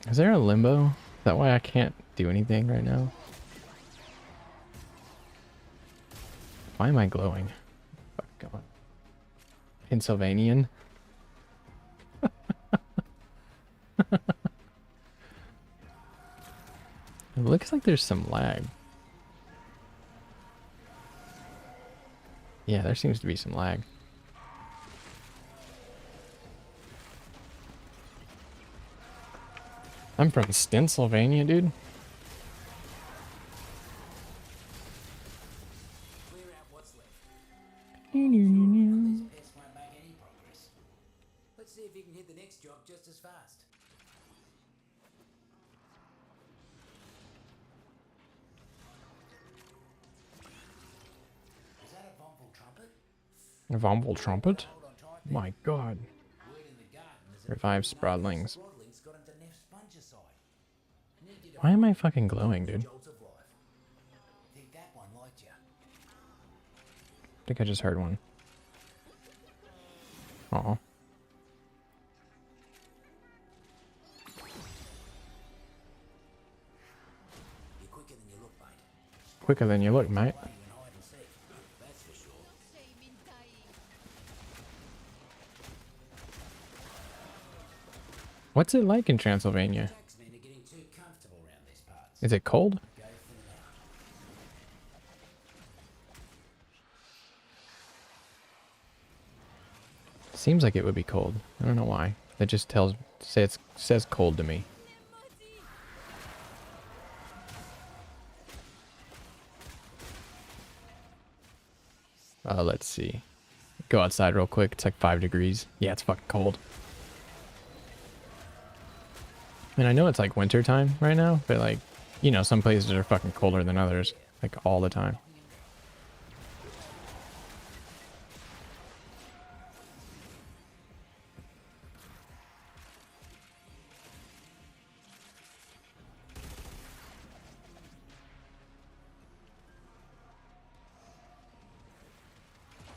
go. Is there a limbo? Is that why I can't do anything right now? Why am I glowing? Fuck going. Pennsylvanian? It looks like there's some lag. Yeah, there seems to be some lag. I'm from Stensylvania, dude. Clear out what's left. These pests won't make any progress. Let's see if you can hit the next job just as fast. Is that a Vomble trumpet? Vomble trumpet? Hold on tight there. My god. Word in the garden is Revive Sprodlings. Sprodlings got into Neff's fungicide. Need you to Why am I fucking glowing, dude? jolts of life. Think that one liked you. I think I just heard one. Aw. You're quicker than you look, mate. Quicker than you look, mate. Play you in hide and seek. That's for sure. What's it like in Transylvania? Taxmen are getting too comfortable around these parts. Is it cold? Go thin it out. Seems like it would be cold. I don't know why. It just says cold to me. Let's see. Go outside real quick. It's like 5 degrees. Yeah, it's fucking cold. And I know it's like winter time right now, but like, you know, some places are fucking colder than others, like all the time.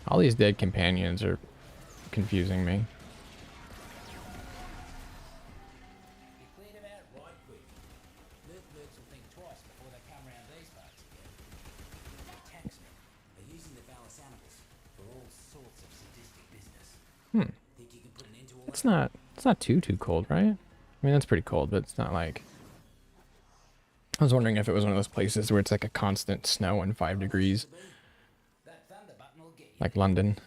All these dead companions are confusing me. You cleared them out right quick. Mercs will think twice before they come around these parts again. Taxmen are using the Vallis animals for all sorts of sadistic business. Think you can put an end to all that? It's not too cold, right? I mean, that's pretty cold, but it's not like... I was wondering if it was one of those places where it's like a constant snow and 5 degrees, That thunder button will get you. like London.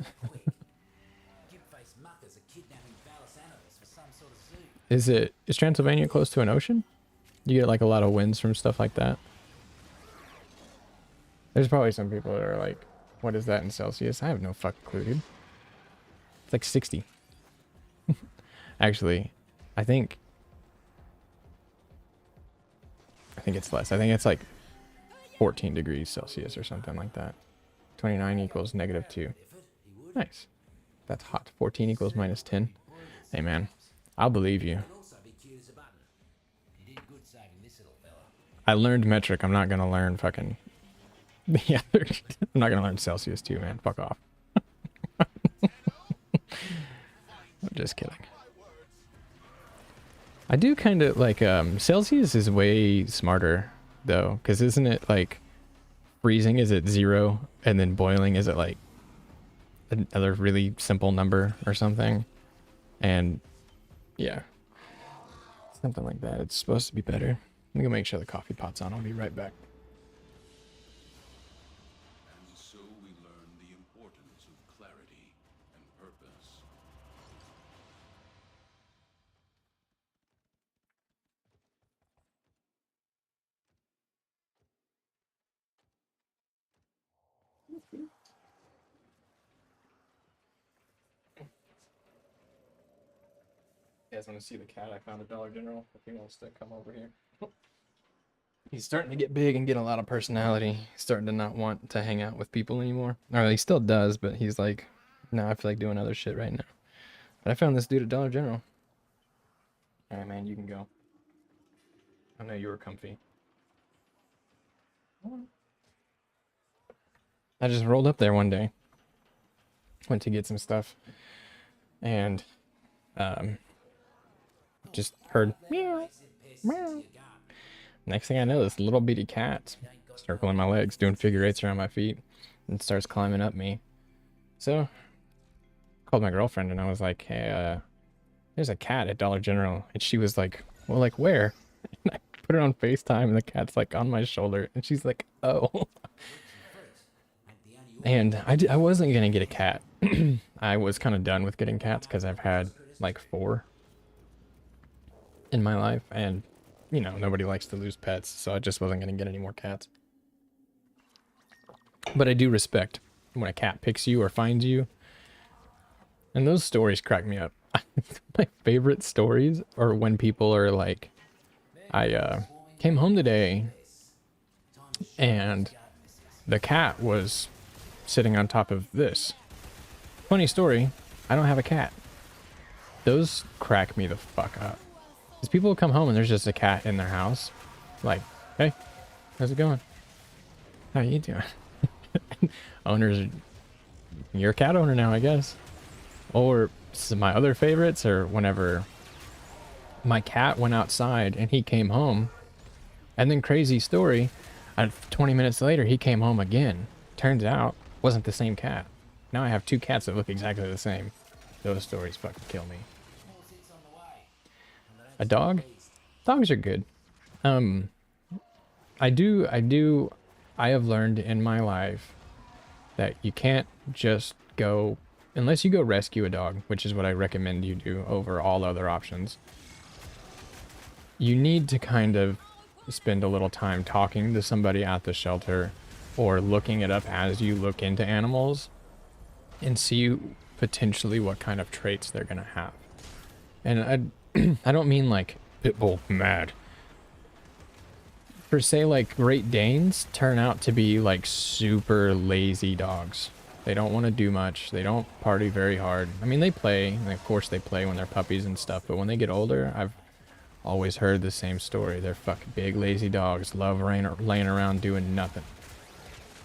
Gib-faced muckers are kidnapping Vallis animals for some sort of zoo. Is Transylvania close to an ocean? You get like a lot of winds from stuff like that. There's probably some people that are like, what is that in Celsius? I have no fucking clue, dude. It's like 60. Actually, I think think it's less. I think it's like 14 degrees Celsius or something like that. 29 equals -2. Nice. That's hot. 14 equals -10. Hey, man. I'll believe you. I learned metric. I'm not going to learn fucking... Yeah, I'm not going to learn Celsius too, man. Fuck off. I'm just kidding. I do kind of like... Celsius is way smarter, though. Because isn't it like... Freezing is at 0, and then boiling is at like... another really simple number or something. And... yeah. Something like that. It's supposed to be better. Let me go make sure the coffee pot's on. I'll be right back. And so we learn the importance of clarity and purpose. You guys want to see the cat? I found at Dollar General. If he wants to come over here. He's starting to get big and get a lot of personality. He's starting to not want to hang out with people anymore. Or he still does, but he's like, no, I feel like doing other shit right now. But I found this dude at Dollar General. Alright, man, you can go. I know you were comfy. I just rolled up there one day. Went to get some stuff. And, just heard meow, meow. Next thing I know, this little bitty cat's circling my legs, doing figure eights around my feet, and starts climbing up me. So, I called my girlfriend and I was like, hey, there's a cat at Dollar General. And she was like, well, like where? And I put her on FaceTime and the cat's like on my shoulder. And she's like, oh. And I wasn't going to get a cat. I was kind of done with getting cats because I've had like 4 in my life. And, you know, nobody likes to lose pets. So I just wasn't going to get any more cats. But I do respect when a cat picks you or finds you. And those stories crack me up. My favorite stories are when people are like, I came home today and the cat was sitting on top of this. Funny story, I don't have a cat. Those crack me the fuck up. Because people will come home and there's just a cat in their house. Like, hey, how's it going? How you doing? Owners, you're a cat owner now, I guess. Or some of my other favorites are whenever my cat went outside and he came home. And then crazy story, 20 minutes later he came home again. Turns out, wasn't the same cat. Now I have 2 cats that look exactly the same. Those stories fucking kill me. A dog? Dogs are good. I have learned in my life that you can't just go, unless you go rescue a dog, which is what I recommend you do over all other options. You need to kind of spend a little time talking to somebody at the shelter or looking it up as you look into animals and see potentially what kind of traits they're going to have. And I don't mean like pitbull mad. For say like Great Danes turn out to be like super lazy dogs. They don't want to do much. They don't party very hard. I mean, they play, and of course they play when they're puppies and stuff, but when they get older, I've always heard the same story. They're fucking big lazy dogs, love laying around doing nothing.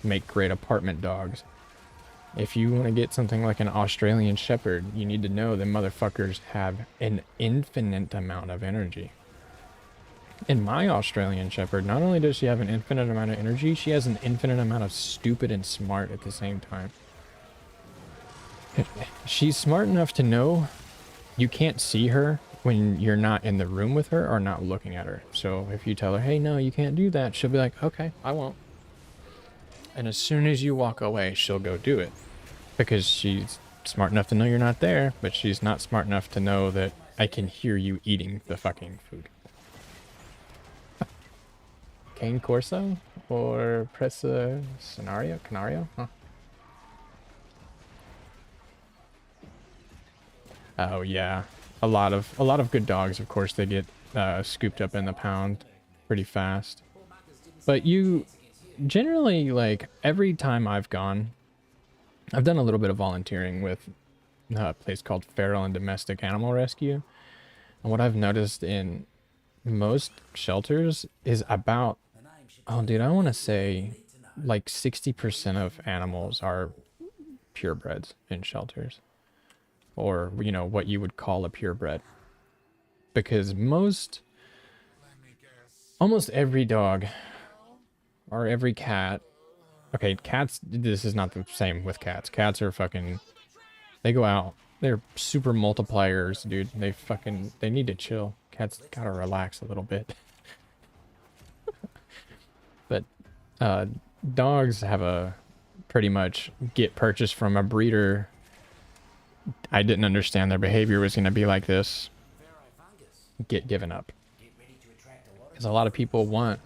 Make great apartment dogs. If you want to get something like an Australian Shepherd, you need to know the motherfuckers have an infinite amount of energy. And my Australian Shepherd, not only does she have an infinite amount of energy, she has an infinite amount of stupid and smart at the same time. She's smart enough to know you can't see her when you're not in the room with her or not looking at her. So if you tell her, hey, no, you can't do that, she'll be like, okay, I won't. And as soon as you walk away, she'll go do it. Because she's smart enough to know you're not there, but she's not smart enough to know that I can hear you eating the fucking food. Cane Corso or Presa Canario? Huh? Oh yeah, a lot of good dogs. Of course, they get scooped up in the pound pretty fast. But you generally, like, every time I've gone, I've done a little bit of volunteering with a place called Feral and Domestic Animal Rescue. And what I've noticed in most shelters is about, oh dude, I want to say like 60% of animals are purebreds in shelters. Or, you know, what you would call a purebred. Because almost every dog or every cat, okay, cats, this is not the same with cats. Cats are fucking, they go out. They're super multipliers, dude. They need to chill. Cats gotta relax a little bit. But dogs have a pretty much get purchased from a breeder. I didn't understand their behavior was going to be like this. Get given up. Because a lot of people want,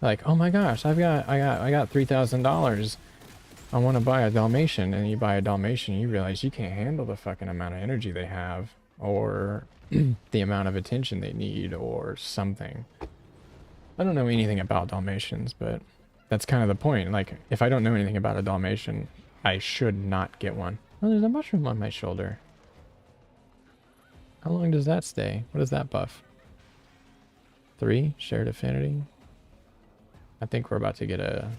like, oh my gosh, I got $3,000. I want to buy a Dalmatian. And you buy a Dalmatian, you realize you can't handle the fucking amount of energy they have, or the amount of attention they need, or something. I don't know anything about Dalmatians, but that's kind of the point. Like, if I don't know anything about a Dalmatian, I should not get one. Oh, there's a mushroom on my shoulder. How long does that stay? What does that buff? 3? Shared affinity? I think we're about to get a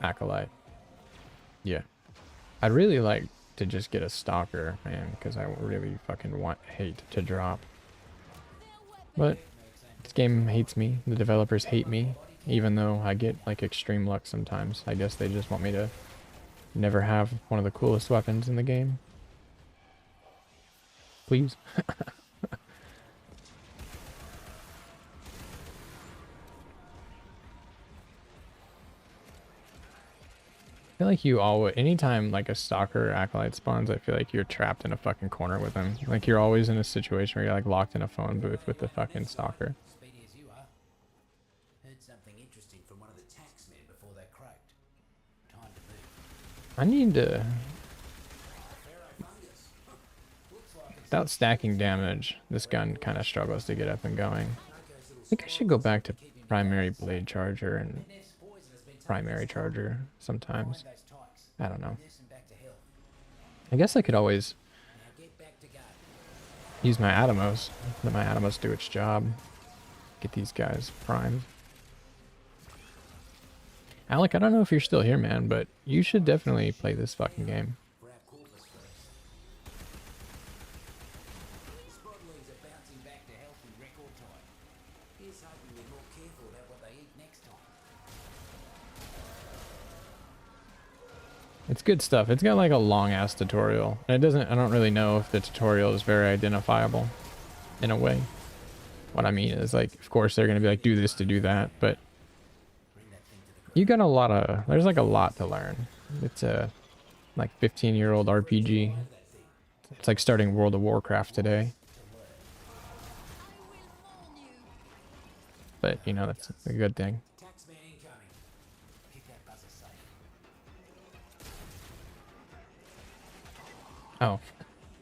acolyte. Yeah. I'd really like to just get a stalker, man, because I really fucking hate to drop. But this game hates me. The developers hate me, even though I get like extreme luck sometimes. I guess they just want me to never have one of the coolest weapons in the game. Please. I feel like you always, anytime like a stalker or acolyte spawns, I feel like you're trapped in a fucking corner with them. Like you're always in a situation where you're like locked in a phone booth with the fucking stalker. Speedy as you are. Heard something interesting from one of the taxmen before they cracked. Time to move. I need to... Without stacking damage, this gun kind of struggles to get up and going. I think I should go back to primary blade charger and primary charger sometimes. I don't know. I guess I could always use my Atomos. Let my Atomos do its job. Get these guys primed. Alec, I don't know if you're still here, man, but you should definitely play this fucking game. It's good stuff. It's got like a long ass tutorial. And I don't really know if the tutorial is very identifiable in a way. What I mean is, like, of course they're going to be like, do this to do that, but you got there's like a lot to learn. It's a like 15-year-old RPG. It's like starting World of Warcraft today. But, you know, that's a good thing. Oh,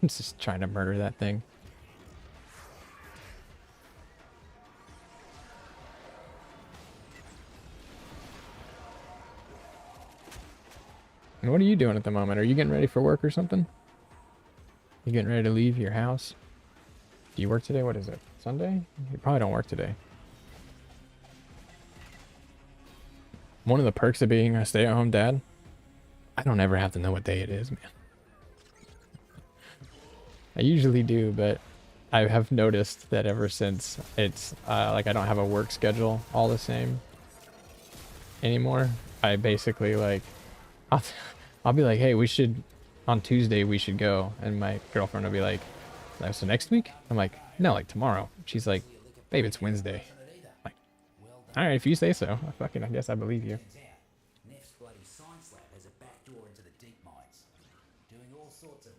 I'm just trying to murder that thing. And what are you doing at the moment? Are you getting ready for work or something? You getting ready to leave your house? Do you work today? What is it? Sunday? You probably don't work today. One of the perks of being a stay-at-home dad, I don't ever have to know what day it is, man. I usually do, but I have noticed that ever since it's like I don't have a work schedule all the same anymore. I basically like I'll be like, hey, on Tuesday we should go, and my girlfriend will be like, so next week? I'm like, no, like tomorrow. She's like, babe, it's Wednesday. I'm like, all right, if you say so. I guess I believe you.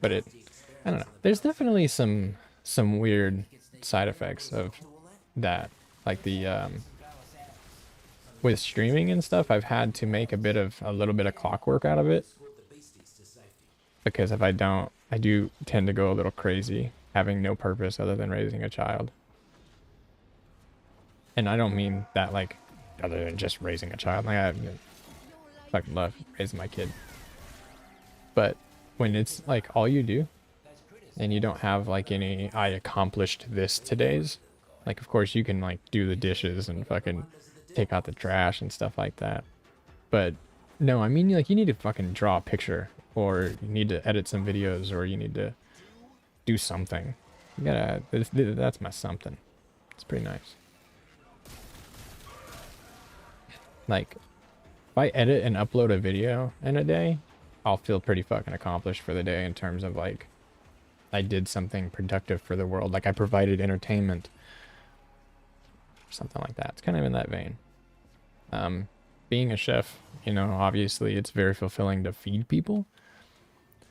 But I don't know. There's definitely some weird side effects of that. Like with streaming and stuff, I've had to make a little bit of clockwork out of it. Because if I don't, I do tend to go a little crazy, having no purpose other than raising a child. And I don't mean that like other than just raising a child. Like I fucking love raising my kid. But when it's like all you do, and you don't have like any I accomplished this today's, like of course you can like do the dishes and fucking take out the trash and stuff like that. But no, I mean like you need to fucking draw a picture, or you need to edit some videos, or you need to do something. You gotta, that's my something. It's pretty nice. Like, if I edit and upload a video in a day, I'll feel pretty fucking accomplished for the day in terms of like, I did something productive for the world. Like I provided entertainment. Something like that. It's kind of in that vein. Being a chef, you know, obviously it's very fulfilling to feed people.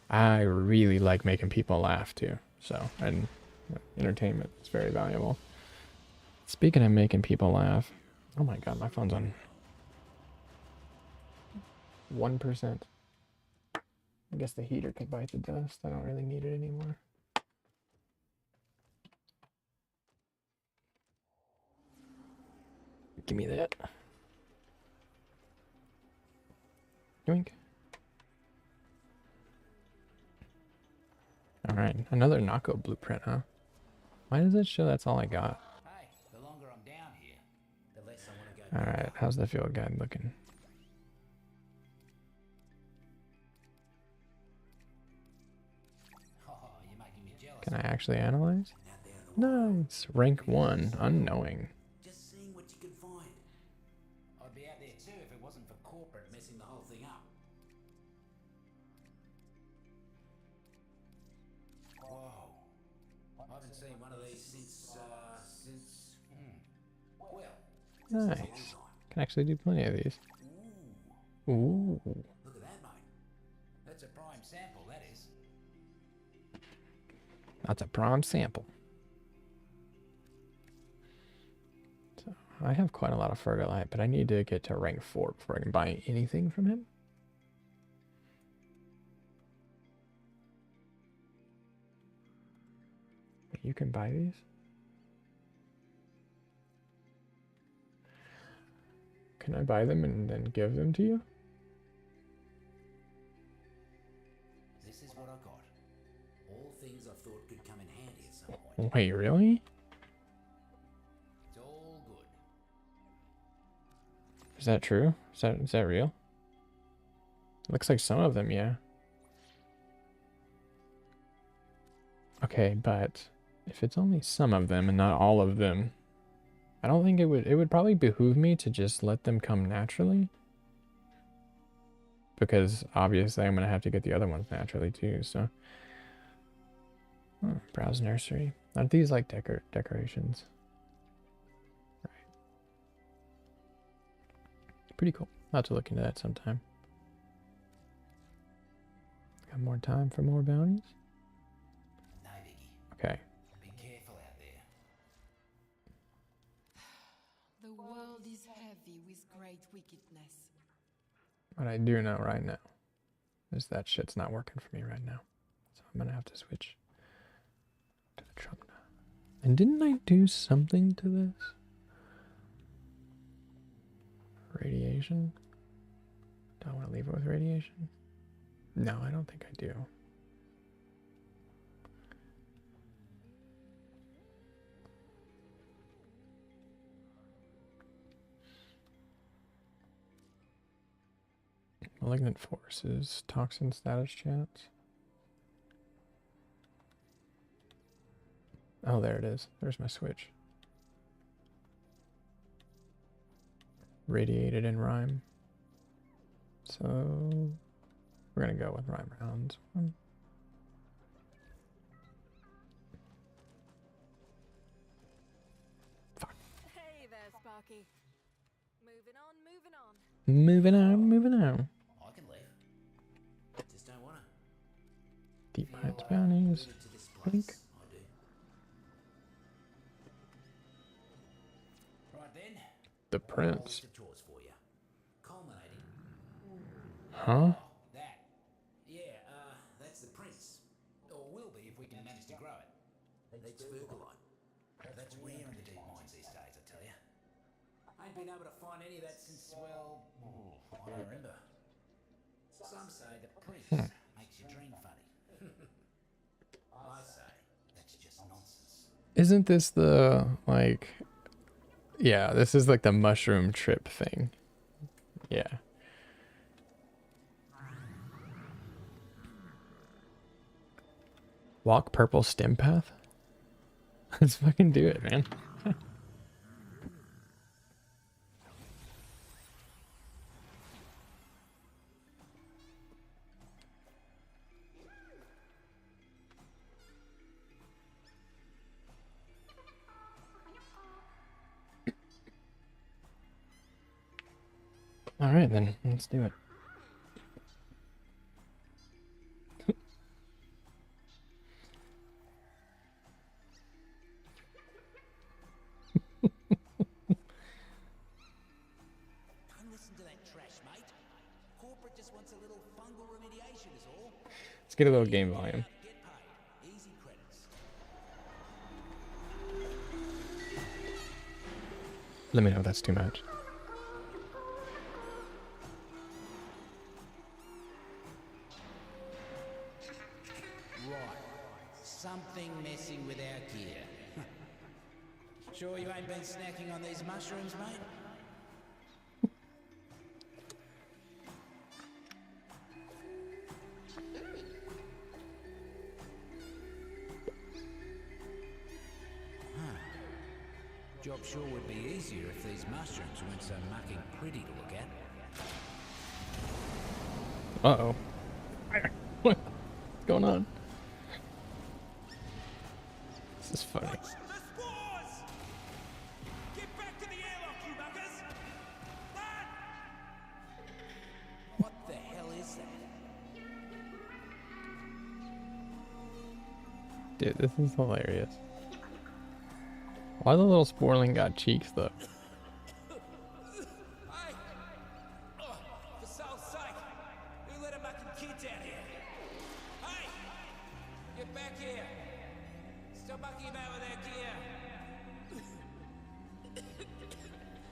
I really like making people laugh too. So, and entertainment is very valuable. Speaking of making people laugh, oh my god, my phone's on 1%. I guess the heater could bite the dust. I don't really need it anymore. Give me that. Yoink. Alright, another Nako blueprint, huh? Why does it show that's all I got? Hey, the longer I'm down here, the less I want to go. Alright, how's the field guide looking? Oh, you're making me jealous. Can I actually analyze? Out there in the wild, Nice. Rank 1, unknowing. just seeing what you can find. I'd be out there too if it wasn't for corporate messing the whole thing up. Whoa. I haven't seen one of these since, well, Nice. Can actually do plenty of these. Ooh. look at that, mate. That's a prime sample, that is. That's a prime sample. So I have quite a lot of Fergalite, but I need to get to rank 4 before I can buy anything from him. You can buy these? Can I buy them and then give them to you? This is what I got. All things I thought could come in handy at some point. Wait, really? It's all good. Is that true? Is that real? Looks like some of them, yeah. Okay, but if it's only some of them and not all of them, I don't think it would probably behoove me to just let them come naturally. Because obviously I'm going to have to get the other ones naturally too, so. Browse nursery. Aren't these like decorations? Right. Pretty cool. I'll have to look into that sometime. Got more time for more bounties? No biggie. Okay. Be careful out there. The world is heavy with great wickedness. What I do know right now is that shit's not working for me right now. So I'm gonna have to switch to the truck now. And didn't I do something to this? Radiation? Do I want to leave it with radiation? No, I don't think I do. Malignant forces, toxin status chance. Oh, there it is. There's my switch. Radiated in rhyme. So we're gonna go with rhyme rounds. Fuck. Hey there, Sparky. Moving on, moving on. Moving on, moving on. I can leave. Just don't wanna. Deep Heights bounties. Rooted to this Blink. place. I do. Right then. The Prince. List of chores for you. Culminating. Huh? That. Yeah, that's the prince. Or will be if we can manage to grow it. That's Fergalite. That's rare in the deep mines these days, I tell you. I ain't been able to find any of that since, well, I don't remember. Some say the prince makes your dream funny. I say that's just nonsense. Isn't this the, like... Yeah, this is like the mushroom trip thing. Yeah. Walk purple stem path? Let's fucking do it, man. All right, then let's do it. Don't listen to that trash, mate. Corporate just wants a little fungal remediation is all. Let's get a little game volume. Get paid. Easy credits. Let me know if that's too much. Right. Something messing with our gear. Sure you ain't been snacking on these mushrooms, mate? Job sure would be easier if these mushrooms weren't so mucking pretty to look at. Uh-oh. What's going on? This is funny. Watch the spores! Get back to the airlock, you muggers! Run! What the hell is that? Dude, this is hilarious. Why the little sporling got cheeks though? Hey! Oh, for soul's sake! Who let a mucking kids out here? Hey! Get back here! Stop mucking about with our gear!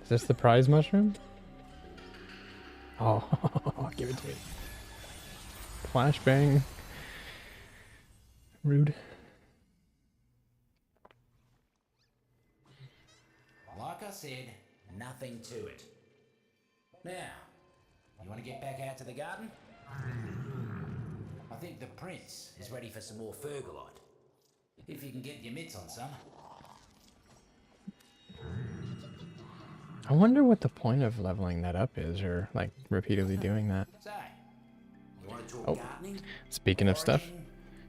Is this the prize mushroom? Oh, give it to me. Flashbang. Rude. Like I said, nothing to it. Now, you want to get back out to the garden? I think the prince is ready for some more fergalite. If you can get your mitts on some. I wonder what the point of leveling that up is, or like repeatedly doing that. Say, you want to talk Oh, gardening? speaking of stuff,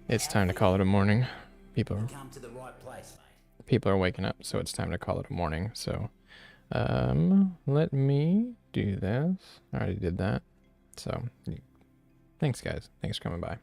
it's time to call it a morning. People Come to the right place, mate. are waking up, so it's time to call it a morning. So, let me do this. I already did that. So, thanks guys. Thanks for coming by.